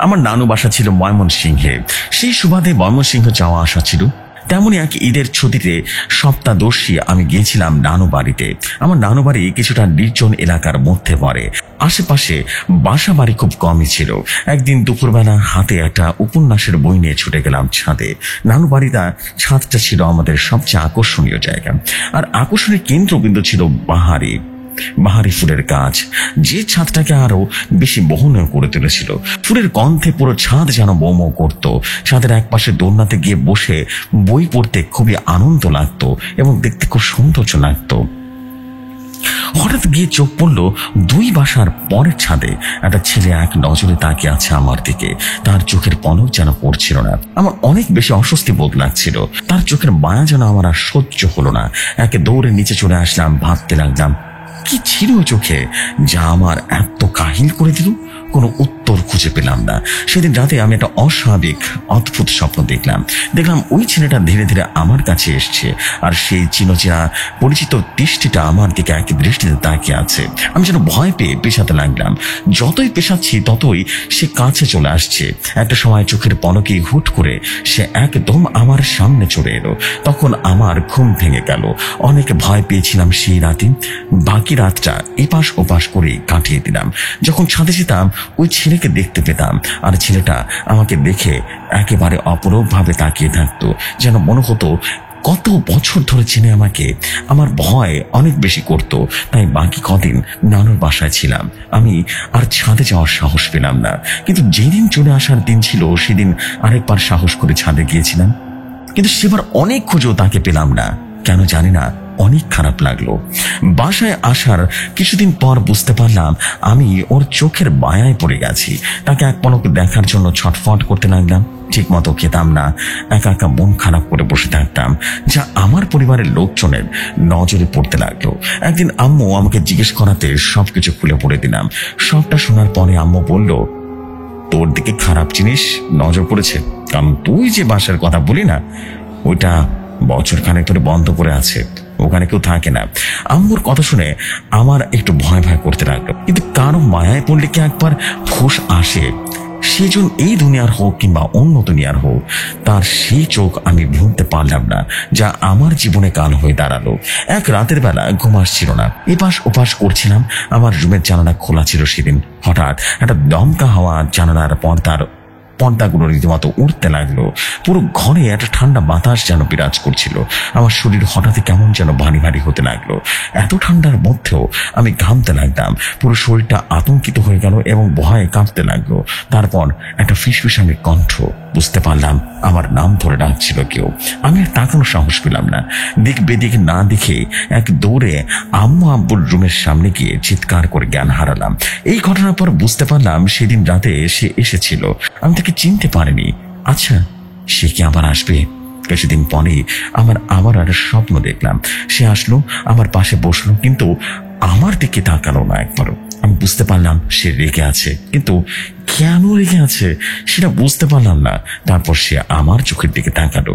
আমার নানু বাসা ছিল ময়মনসিংহে। সেই সুবাদে ময়মনসিংহ যাওয়া আসা ছিল। তেমনই এক ঈদের ছুটিতে সপ্তাহদর্শী আমি গিয়েছিলাম নানু বাড়িতে। আমার নানু বাড়ি কিছুটা নির্জন এলাকার মধ্যে পড়ে। আশেপাশে বাসা বাড়ি খুব কমই ছিল। একদিন দুপুরবেলা হাতে একটা উপন্যাসের বই নিয়ে ছুটে গেলাম ছাদে। নানু বাড়িটা ছাদটা ছিল আমাদের সবচেয়ে আকর্ষণীয় জায়গা। আর আকর্ষণের কেন্দ্রবিন্দু ছিল বাহারি ফুলের গাছ, যে ছাদটাকে আরো বেশি মোহনীয় করে তুলেছিল। ফুলের গন্ধে পুরো ছাদ যেন মোমো করত। ছাদের এক পাশে দোলনাতে গিয়ে বসে বই পড়তে খুবই আনন্দ লাগতো এবং দেখতে খুব সৌন্দর্য লাগতো। হঠাৎ গিয়ে চোখ পড়ল দুই বাসার পরের ছাদে একটা ছেলে এক নজরে তাকিয়ে আছে আমার দিকে। তার চোখের পলক যেন পড়ছিল না। আমার অনেক বেশি অস্বস্তি বোধ লাগছিল। তার চোখের মায়া যেন আমার আর সহ্য হলো না। একে দৌড়ে নিচে চলে আসলাম। ভাবতে লাগলাম, কি ছিল চোখে যা আমার এত কাহিল করে দিল? কোনো উত্তর খুঁজে পেলাম না। সেদিন রাতে আমি একটা অস্বাভাবিক অদ্ভুত স্বপ্ন দেখলাম। ওই ছেলেটা ধীরে ধীরে আমার কাছে এসছে, আর সেই চিনচেনা পরিচিত দৃষ্টিটা আমার দিকে এক দৃষ্টিতে তাকিয়ে আছে। আমি যেন ভয় পেয়ে পেশাতে লাগলাম। যতই পেশাচ্ছি ততই সে কাছে চলে আসছে। একটা সময় চোখের পলকে হুট করে সে একদম আমার সামনে চলে এলো। তখন আমার ঘুম ভেঙে গেল। অনেক ভয় পেয়েছিলাম সেই রাতে। বাকি রাতটা এপাশ ওপাশ করে কাটিয়ে দিলাম। যখন ছাদে যেতাম ওই ছেলেকে দেখতে পেতাম, আর ছেলেটা আমাকে দেখে একেবারে অপরূপ ভাবে তাকিয়ে থাকতো, যেন মনে হতো কত বছর ধরে চিনে আমাকে। আমার ভয় অনেক বেশি করতো। তাই বাকি কদিন নানুর বাসায় ছিলাম। আমি আর ছাদে যাওয়ার সাহস পেলাম না। কিন্তু যেদিন চলে আসার দিন ছিল সেদিন আরেকবার সাহস করে ছাদে গিয়েছিলাম। কিন্তু সেবার অনেক খুঁজেও তাকে পেলাম না। কেন জানি না, অনেক খারাপ লাগলো। বাসায় আসার কিছুদিন পর বুঝতে পারলাম আমি ওর চোখের মায়ায় পড়ে গেছি। তাকে এক পলক দেখার জন্য ছটফট করতে লাগলাম। ঠিক মতো খেতাম না, একা একা মন খারাপ করে বসে থাকতাম, যা আমার পরিবারের লোকজনের নজরে পড়তে লাগলো। একদিন আম্মু আমাকে জিজ্ঞেস করাতে সবকিছু খুলে পড়ে দিলাম। সবটা শোনার পরে আম্মু বলল, তোর দিকে খারাপ জিনিস নজর পড়েছে, কারণ তুই যে বাসার কথা বলি না, ওইটা বছর খানেক ধরে বন্ধ করে আছে, ওখানে কেউ থাকে না। আম্মুর কথা শুনে আমার একটু ভয় ভয় করতে লাগলো। কিন্তু কারো মায়ায় পড়লে কি একবার হুঁশ আসে? সেজন এই দুনিয়ার হোক কিংবা অন্য দুনিয়ার হোক, তার সেই চোখ আমি ভুলতে পারলাম না, যা আমার জীবনে কাল হয়ে দাঁড়ালো। এক রাতের বেলা ঘুম আসছিল না। এপাশ ওপাশ করছিলাম। আমার রুমের জানালা খোলা ছিল সেদিন। হঠাৎ একটা দমকা হাওয়া জানালার পর্দাগুলো রীতিমতো উঠতে লাগলো। পুরো ঘরে একটা ঠান্ডা বাতাস যেন বিরাজ করছিল। আমার শরীর হঠাৎ কেমন যেন ভারী ভারী হতে লাগলো। এত ঠান্ডার মধ্যেও আমি ঘামতে লাগলাম। পুরো শরীরটা আতঙ্কিত হয়ে গেল এবং ভয়ে কাঁপতে লাগলো। তারপর একটা ফিসফিসানি কণ্ঠ, বুঝতে পারলাম আমার নাম ধরে ডাকছিল কেউ। আমি আর তাকানোর সাহস পেলাম না। দিক বেদিক না দেখে এক দৌড়ে আব্বুর রুমের সামনে গিয়ে চিৎকার করে জ্ঞান হারালাম। এই ঘটনার পর বুঝতে পারলাম সেদিন রাতে সে এসেছিল। আমি তাকে চিনতে পারিনি। আচ্ছা, সে কি আবার আসবে? কিছুদিন পরে আমার আবার একটা স্বপ্ন দেখলাম। সে আসলো, আমার পাশে বসলো, কিন্তু আমার দিকে তাকালো না একবারও। আমি বুঝতে পারলাম সে রেগে আছে, কিন্তু কেন রেগে আছে সেটা বুঝতে পারলাম না। তারপর সে আমার চোখের দিকে তাকালো।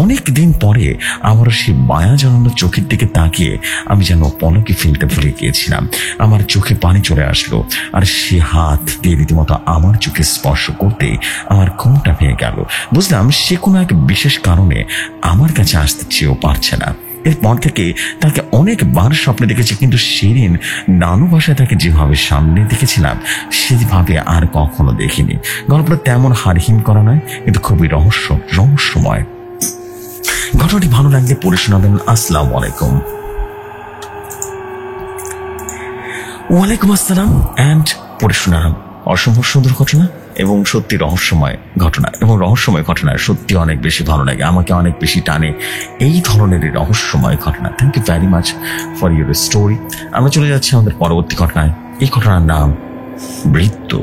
অনেক দিন পরে আবারও সে মায়া জানানো চোখের দিকে তাকিয়ে আমি যেন পলকে ফেলতে ভুলে গিয়েছিলাম। আমার চোখে পানি চলে আসলো, আর সে হাত দিয়ে রীতিমতো আমার চোখে স্পর্শ করতে আমার ঘুমটা ভেঙে গেল। বুঝলাম সে কোনো এক বিশেষ কারণে আমার কাছে আসতে চেয়েও পারছে না। এরপর থেকে তাকে অনেকবার স্বপ্নে দেখেছি, কিন্তু সেদিন নানু বাসায় তাকে যেভাবে সামনে দেখেছিলাম সেভাবে আর কখনো দেখিনি। গল্পটা তেমন হারহিম করা নয়, কিন্তু খুবই রহস্যময়। ঘটনাটি ভালো লাগলে পড়ে শোনাবেন। আসসালামু আলাইকুম। ওয়ালাইকুম আসসালাম। অ্যান্ড পড়ে শোনালাম অসম্ভব সুন্দর ঘটনা এবং সত্যি রহস্যময় ঘটনা, এবং রহস্যময় ঘটনা সত্যি অনেক বেশি ভালো লাগে, আমাকে অনেক বেশি টানে এই ধরনের রহস্যময় ঘটনা। Thank you very much for your story. আমরা চলে যাচ্ছি আমাদের পরবর্তী ঘটনায়। এই ঘটনার নাম মৃত্যু।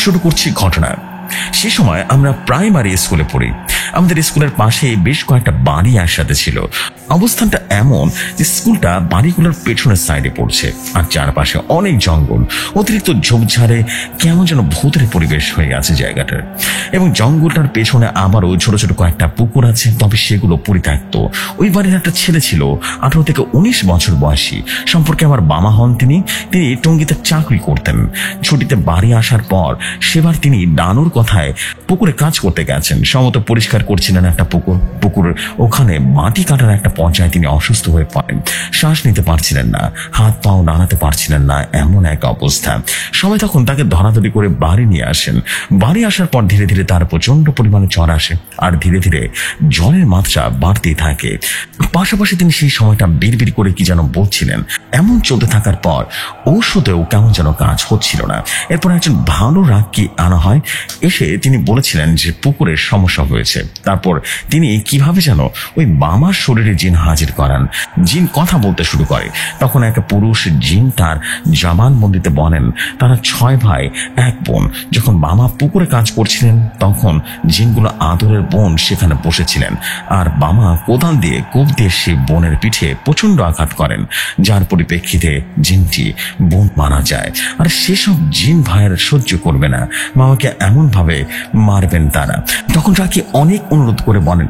শুরু করছি ঘটনা। সে সময় আমরা প্রাইমারি স্কুলে পড়ি। আমাদের স্কুলের পাশে বেশ কয়েকটা বাড়ি একসাথে ছিল। অবস্থানটা এমন যে স্কুলটা বাড়িগুলোর পেছনের সাইডে পড়ছে, আর চারপাশে অনেক জঙ্গল, অতিরিক্ত ঝোপঝাড়ে কেমন যেন ভূতের পরিবেশ হয়ে আছে জায়গাটার। এবং জঙ্গলটার পেছনে আবারও ছোট ছোট কয়েকটা পুকুর আছে, তবে সেগুলো পরিত্যক্ত। ওই বাড়ির একটা ছেলে ছিল 18 থেকে 19 বছর বয়সী। সম্পর্কে আমার বাবা হন তিনি টঙ্গীতে চাকরি করতেন। ছুটিতে বাড়ি আসার পর সেবার তিনি নানুর কথায় পুকুরে কাজ করতে গেছেন। সম্ভবত পরিষ্কার করছিলেন একটা পুকুরের ওখানে মাটি কাটার একটা পর্যায়ে তিনি অসুস্থ হয়ে পড়েন। শ্বাস নিতে পারছিলেন না, হাত পাও নাড়াতে পারছিলেন না, এমন এক অবস্থা। সবাই তখন তাকে ধরাধরি করে বাড়ি নিয়ে আসেন। বাড়ি আসার পর ধীরে ধীরে তার প্রচন্ড পরিমাণে জ্বর আসে, আর ধীরে ধীরে জ্বরের মাত্রা বাড়তেই থাকে। পাশাপাশি তিনি সেই সময়টা বিড়বিড় করে কি যেন বলছিলেন। এমন চলতে থাকার পর ঔষধেও কেমন যেন কাজ হচ্ছিল না। এরপর একজন ভালো রাক্ষী আনা হয়। এসে তিনি বলেছিলেন যে পুকুরের সমস্যা হয়েছে। তারপর তিনি কিভাবে যেন ওই মামার শরীরে জিন হাজির করান। জিন কথা বলতে শুরু করে। তখন এক পুরুষ জিন তার জবানবন্দিতে বলেন তারা 6 ভাই 1 বোন। যখন মামা পুকুরে কাজ করছিলেন তখন জিনগুলো আদরের বোন সেখানে বসেছিলেন, আর মামা কোদাল দিয়ে কোপ দিয়ে সেই বোনের পিঠে প্রচন্ড আঘাত করেন, যার পরিপ্রেক্ষিতে জিনটি বোন মারা যায়। আর সেসব জিন ভাইয়ের সহ্য করবে না, মামাকে এমন ভাবে মারবেন তারা। তখন রাকি অনেক অনুরোধ করে বলেন,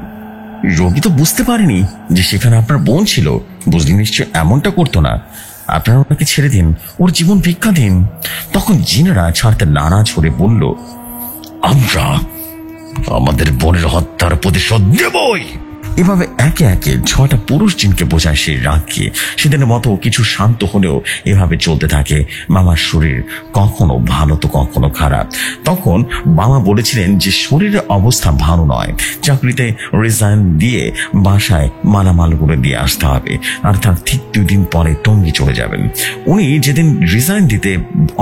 রোগী তো বুঝতে পারেনি যে সেখানে আপনার বোন ছিল, বুঝলি নিশ্চয় এমনটা করতো না, আপনারা ওনাকে ছেড়ে দিন, ওর জীবন ভিক্ষা দিন। তখন জিনেরা ছাড়তে নারাজ হয়ে বলল, আমরা আমাদের বোনের হত্যার প্রতিশোধ দেবই। এভাবে একে একে 6টা পুরুষ জিনকে বোঝায় সেই রাগকে। সেদিনের মতো কিছু শান্ত হলেও এভাবে চলতে থাকে। মামার শরীর কখনো ভালো তো কখনো খারাপ। তখন মামা বলেছিলেন যে শরীরের অবস্থা ভালো নয়, চাকরিতে রিজাইন দিয়ে বাসায় মালামালগুলো দিয়ে আসতে হবে, আর তার ঠিক 2 দিন পরে টঙ্গী চলে যাবেন। উনি যেদিন রিজাইন দিতে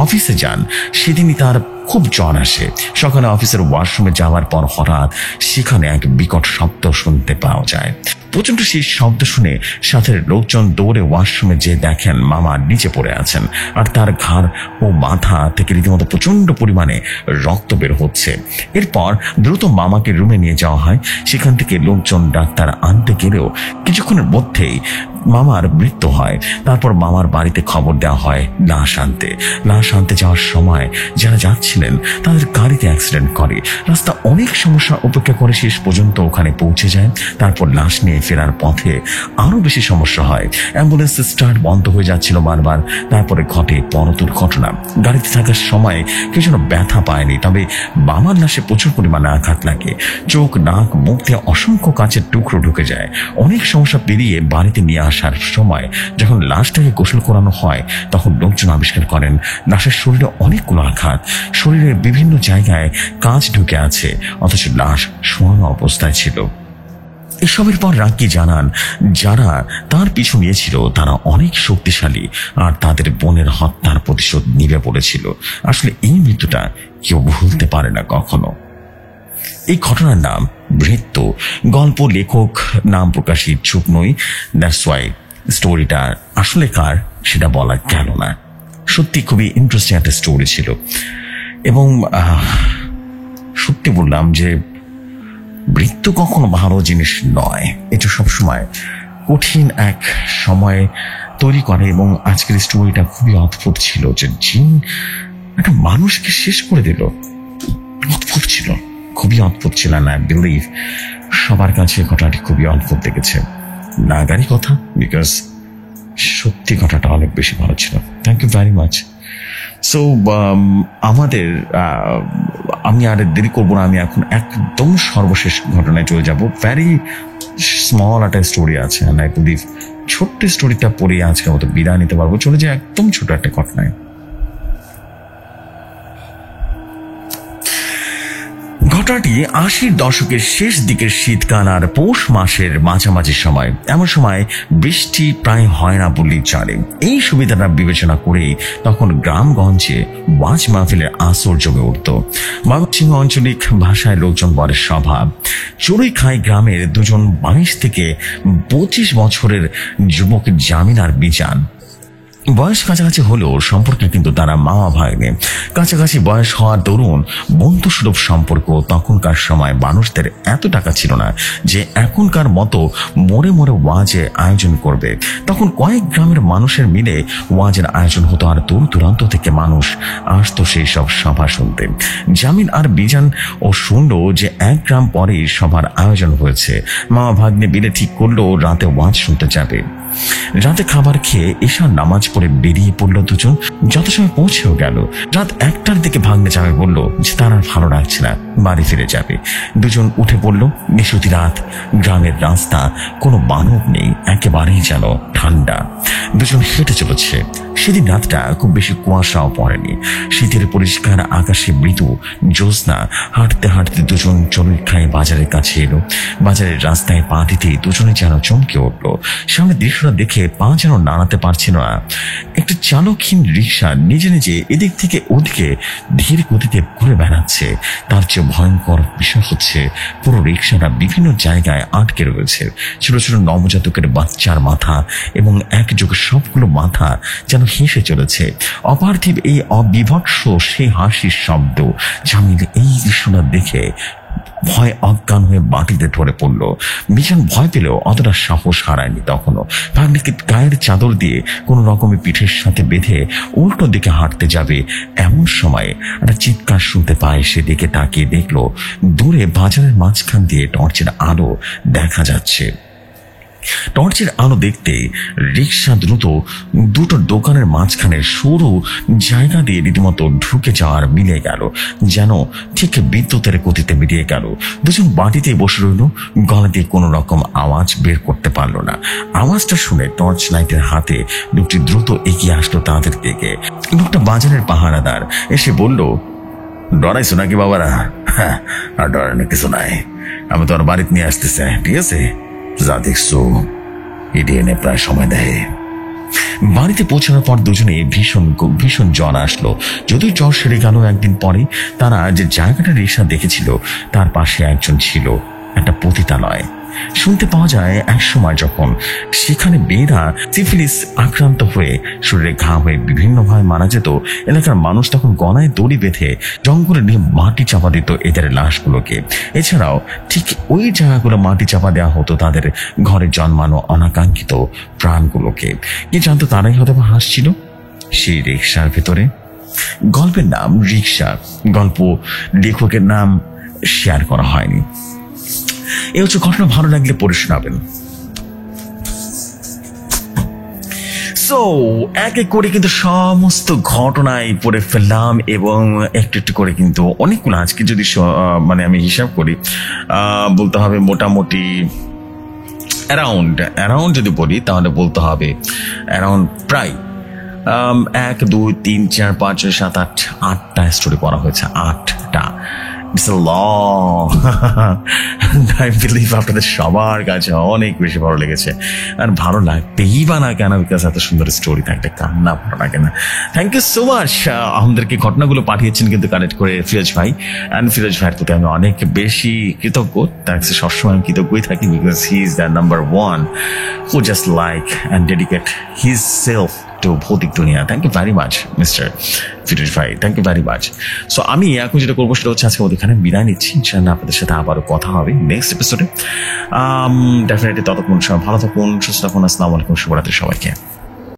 অফিসে যান সেদিনই তার খুব জ্বর আসে। সকালে অফিসের ওয়াশরুমে যাওয়ার পর হঠাৎ সেখানে এক বিকট শব্দ শুনতে পাওয়া যায়। প্রচন্ড সেই শব্দ শুনে সাথে লোকজন দৌড়ে ওয়াশরুমে যে দেখেন মামা নিচে পড়ে আছেন, আর তার ঘাড় ও মাথা থেকে রীতিমতো প্রচন্ড পরিমাণে রক্ত বের হচ্ছে। এরপর দ্রুত মামাকে রুমে নিয়ে যাওয়া হয়। সেখান থেকে লোকজন ডাক্তার আনতে গেলেও কিছুক্ষণের মধ্যেই মামার মৃত্যু হয়। তারপর মামার বাড়িতে খবর দেওয়া হয় লাশ আনতে যাওয়ার সময় যারা যাচ্ছিলেন তাদের গাড়িতে অ্যাক্সিডেন্ট করে। রাস্তা অনেক সমস্যা উপেক্ষা করে শেষ পর্যন্ত ওখানে পৌঁছে যায়। তারপর লাশ নিয়ে ফেরার পথে আরো বেশি সমস্যা হয়। অ্যাম্বুলেন্স স্টার্ট বন্ধ হয়ে যাচ্ছিল বারবার। তারপরে ঘটে পর দুর্ঘটনা। গাড়িতে থাকার সময় কেউ যেন ব্যথা পায়নি, তবে মামার লাশে প্রচুর পরিমাণে আঘাত লাগে। চোখ, নাক, মুখ দিয়ে অসংখ্য কাঁচের টুকরো ঢুকে যায়। অনেক সমস্যা পেরিয়ে বাড়িতে নিয়ে আসার সময় যখন লাশটাকে গোসল করানো হয় তখন লোকজন আবিষ্কার করেন লাশের শরীরে অনেকগুলো আঘাত, শরীরের বিভিন্ন জায়গায় কাঁচ ঢুকে আছে, অথচ লাশ শোয়ানো অবস্থায় ছিল। এসবের পর রাকি জানান যারা তার পিছু নিয়েছিল তারা অনেক শক্তিশালী, আর তাদের বোনের হত্যার প্রতিশোধ নিবে বলেছিল। আসলে এই মৃত্যুটা কেউ ভুলতে পারে না কখনো। এই ঘটনার নাম মৃত্যু। গল্প লেখক নাম প্রকাশে ইচ্ছুক নই, দ্যাটস ওয়াই স্টোরিটা আসলে কার সেটা বলা গেল না। সত্যি খুবই ইন্টারেস্টিং একটা স্টোরি ছিল, এবং সত্যি বললাম যে মৃত্যু কখনো ভালো জিনিস নয়। এটা সবসময় কঠিন এক সময় তৈরি করে, এবং আজকের স্টোরিটা খুবই অদ্ভুত ছিল যে জিন একটা মানুষকে শেষ করে দিল। অদ্ভুত ছিল, খুবই অদ্ভুত ছিল। না বিলিভ সবার কাছে ঘটনাটি খুবই অদ্ভুত লেগেছে। নাগারি কথা, বিকজ সত্যি ঘটনাটা অনেক বেশি ভালো ছিল। Thank you very much. So আমাদের আমি আর দেরি করবো না, আমি এখন একদম সর্বশেষ ঘটনায় চলে যাব। ভ্যারি স্মল একটা স্টোরি আছে, আই বিলিভ ছোট্ট স্টোরিটা পড়ে আজকের মতো বিদায় নিতে পারবো। চলে যায় একদম ছোট একটা ঘটনায়। ঘটনাটি 80-র দশকের শেষ দিকের শীতকাল আর পৌষ মাসের মাঝামাঝি সময়। এমন সময় বৃষ্টি প্রায় হয় না বললেই চলে। এই সুবিধাটা বিবেচনা করেই তখন গ্রামগঞ্জে ওয়াজ মাহফিলের আসর জমে উঠত। ময়মনসিংহ আঞ্চলিক ভাষায় লোকজন বলে সভা। চড়ুইখাই গ্রামের দুজন 22 থেকে 25 বছরের যুবক জামিল আর বিজান। বয়স কাছাকাছি হলেও সম্পর্কে কিন্তু তারা মামা ভাগ্নে। কাছাকাছি বয়স হওয়ার দরুন বন্ধুসুলভ সম্পর্ক। তখনকার সময় মানুষদের এত টাকা ছিল না যে এখনকার মতো মোড়ে মোড়ে ওয়াজে আয়োজন করবে। তখন কয়েক গ্রামের মানুষের মিলে ওয়াজের আয়োজন হতো, আর দূর দূরান্ত থেকে মানুষ আসতো সেই সব সভা শুনতে। জামিল আর বিজান ও শুনলো যে এক গ্রাম পরেই সভার আয়োজন হয়েছে। মামা ভাগ্নে মিলে ঠিক করলো রাতে ওয়াজ শুনতে যাবে। রাতে খাবার খেয়ে ঈশার নামাজ পড়ে বেরিয়ে পড়লো দুজন। যত সময় পৌঁছেও গেল। রাত 1টার দিকে ভাগ্নে যাবে বললো যে তার আর ভালো লাগছে না, বাড়ি ফিরে যাবে। দুজন উঠে পড়লো। নিশুতি রাত, গ্রামের রাস্তা, কোনো মানব নেই, একেবারেই যেন ঠান্ডা। দুজন হেঁটে চলেছে। সেদিন রাতটা খুব বেশি কুয়াশাও পড়েনি। শীতের পরিষ্কার আকাশে মৃদু জ্যোৎস্না। হাঁটতে হাঁটতে দুজন চড়ুইখাই বাজারের কাছে এলো। বাজারের রাস্তায় পা দিতেই দুজনে যেন চমকে উঠলো। সামনে দৃশ্যটা দেখে পা যেন নাড়াতে পারছিল না। একটা চালকহীন রিক্সা নিজে নিজে এদিক থেকে ওদিকে ধীর গতিতে ঘুরে বেড়াচ্ছে। তার চেয়ে ভয়ঙ্কর বিষয় হচ্ছে পুরো রিক্সাটা বিভিন্ন জায়গায় আটকে রয়েছে। ছোট ছোট নবজাতকের বাচ্চার মাথা এবং একযোগে সবগুলো মাথা যেন হেসে চলেছে। অপার্থিব এই অবিভৎস সেই হাসির শব্দ। জামিল এই দৃশ্যটা দেখে ভয় অজ্ঞান হয়ে মাটিতে ধরে পড়ল। মিজান ভয় পেলেও অতটা সাহস হারায়নি তখনও। ভাগ্নিকে গায়ের চাদর দিয়ে কোনো রকমে পিঠের সাথে বেঁধে উল্টো দিকে হাঁটতে যাবে, এমন সময় একটা চিৎকার শুনতে পায়। সেদিকে তাকিয়ে দেখলো দূরে বাজারের মাঝখান দিয়ে টর্চের আলো দেখা যাচ্ছে। টর্চের আলো দেখতে রিক্সা দ্রুত দুটো দোকানের মাঝখানে সরু জায়গা দিয়ে রীতিমতো ঢুকে যাওয়ার মিলে গেল, যেন ঠিক বিদ্যুতের গতিতে বেরিয়ে গেল। দুজন বাটিতে বসে রইল, গলা দিয়ে কোনো রকম আওয়াজ বের করতে পারলো না। আওয়াজটা শুনে টর্চ লাইটের হাতে লোকটি দ্রুত এগিয়ে আসলো তাদের দিকে। লোকটা বাজারের পাহারাদার। এসে বলল, ডরাইছো নাকি বাবারা? হ্যাঁ, আর ডরানো কিছু নাই, আমি তো আর বাড়িতে নিয়ে আসতেছে, ঠিক আছে? যা দেখছো ইডিএনএ প্রায় সময় দেয়। বাড়িতে পৌঁছানোর পর দুজনে ভীষণ জ্বর আসলো। যদিও জ্বর সেরে গেল একদিন পরে। তারা যে জায়গাটা রিক্সা দেখেছিল তার পাশে একজন ছিল, একটা পতিতালয়। শুনতে পাওয়া যায় এক সময় যখন সেখানে মেয়েরা সিফিলিস আক্রান্ত হয়ে শরীরে ঘা হয়ে বিভিন্নভাবে মারা যেত, এলাকার মানুষ তখন গলায় দড়ি বেঁধে জঙ্গলে নিয়ে মাটি চাপা দিত এদের লাশগুলোকে। এছাড়াও ঠিক ওই জায়গাগুলো মাটি চাপা দেওয়া হতো তাদের ঘরে জন্মানো অনাকাঙ্ক্ষিত প্রাণগুলোকে। কি জানতো তারাই হয়তো হাসছিল সেই রিক্সার ভেতরে। গল্পের নাম রিক্সা। গল্প লেখকের নাম শেয়ার করা হয়নি। এই হচ্ছে ঘটনা। ভালো লাগলে পড়ে শোনাবেন। সো এক এক করে কিন্তু সমস্ত ঘটনায় পড়ে ফেললাম এবং একটু একটু করে কিন্তু অনেকগুলো আজকে যদি মানে আমি হিসাব করি বলতে হবে মোটামুটি অ্যারাউন্ড যদি বলি তাহলে বলতে হবে অ্যারাউন্ড প্রায় 1 2 3 4 5 6 7 8 8টা স্টোরি পড়া হয়েছে। 8টা। It's a long. I believe আপনাদের সবার কাছে অনেক বেশি ভালো লেগেছে, আর ভালো লাগতেই বা না কেন, বিকজ এত সুন্দর স্টোরি থাকতে কান্না পড়ো না কেন। Thank you so much. আমাদেরকে ঘটনাগুলো পাঠিয়েছেন কিন্তু কালেক্ট করে ফিরোজ ভাই, অ্যান্ড ফিরোজ ভাইয়ের প্রতি আমি অনেক বেশি কৃতজ্ঞ। তার কাছে সবসময় আমি কৃতজ্ঞই থাকি, because he is the number 1 who just like and dedicate his self to ভৌতিক দুনিয়া। Thank you very much mister Firoz ভাই, thank you very much. So আমি এখন যেটা করবো সেটা হচ্ছে আজকে ওখানে বিদায় নিচ্ছি। ইনশাআল্লাহ আপনাদের সাথে আবারও কথা হবে নেক্সট এপিসোডে। ডেফিনেটলি ততক্ষণ সবাই ভালো থাকুন, সুস্থ থাকুন। আসসালামু আলাইকুম, শুভরাত্রি সবাইকে।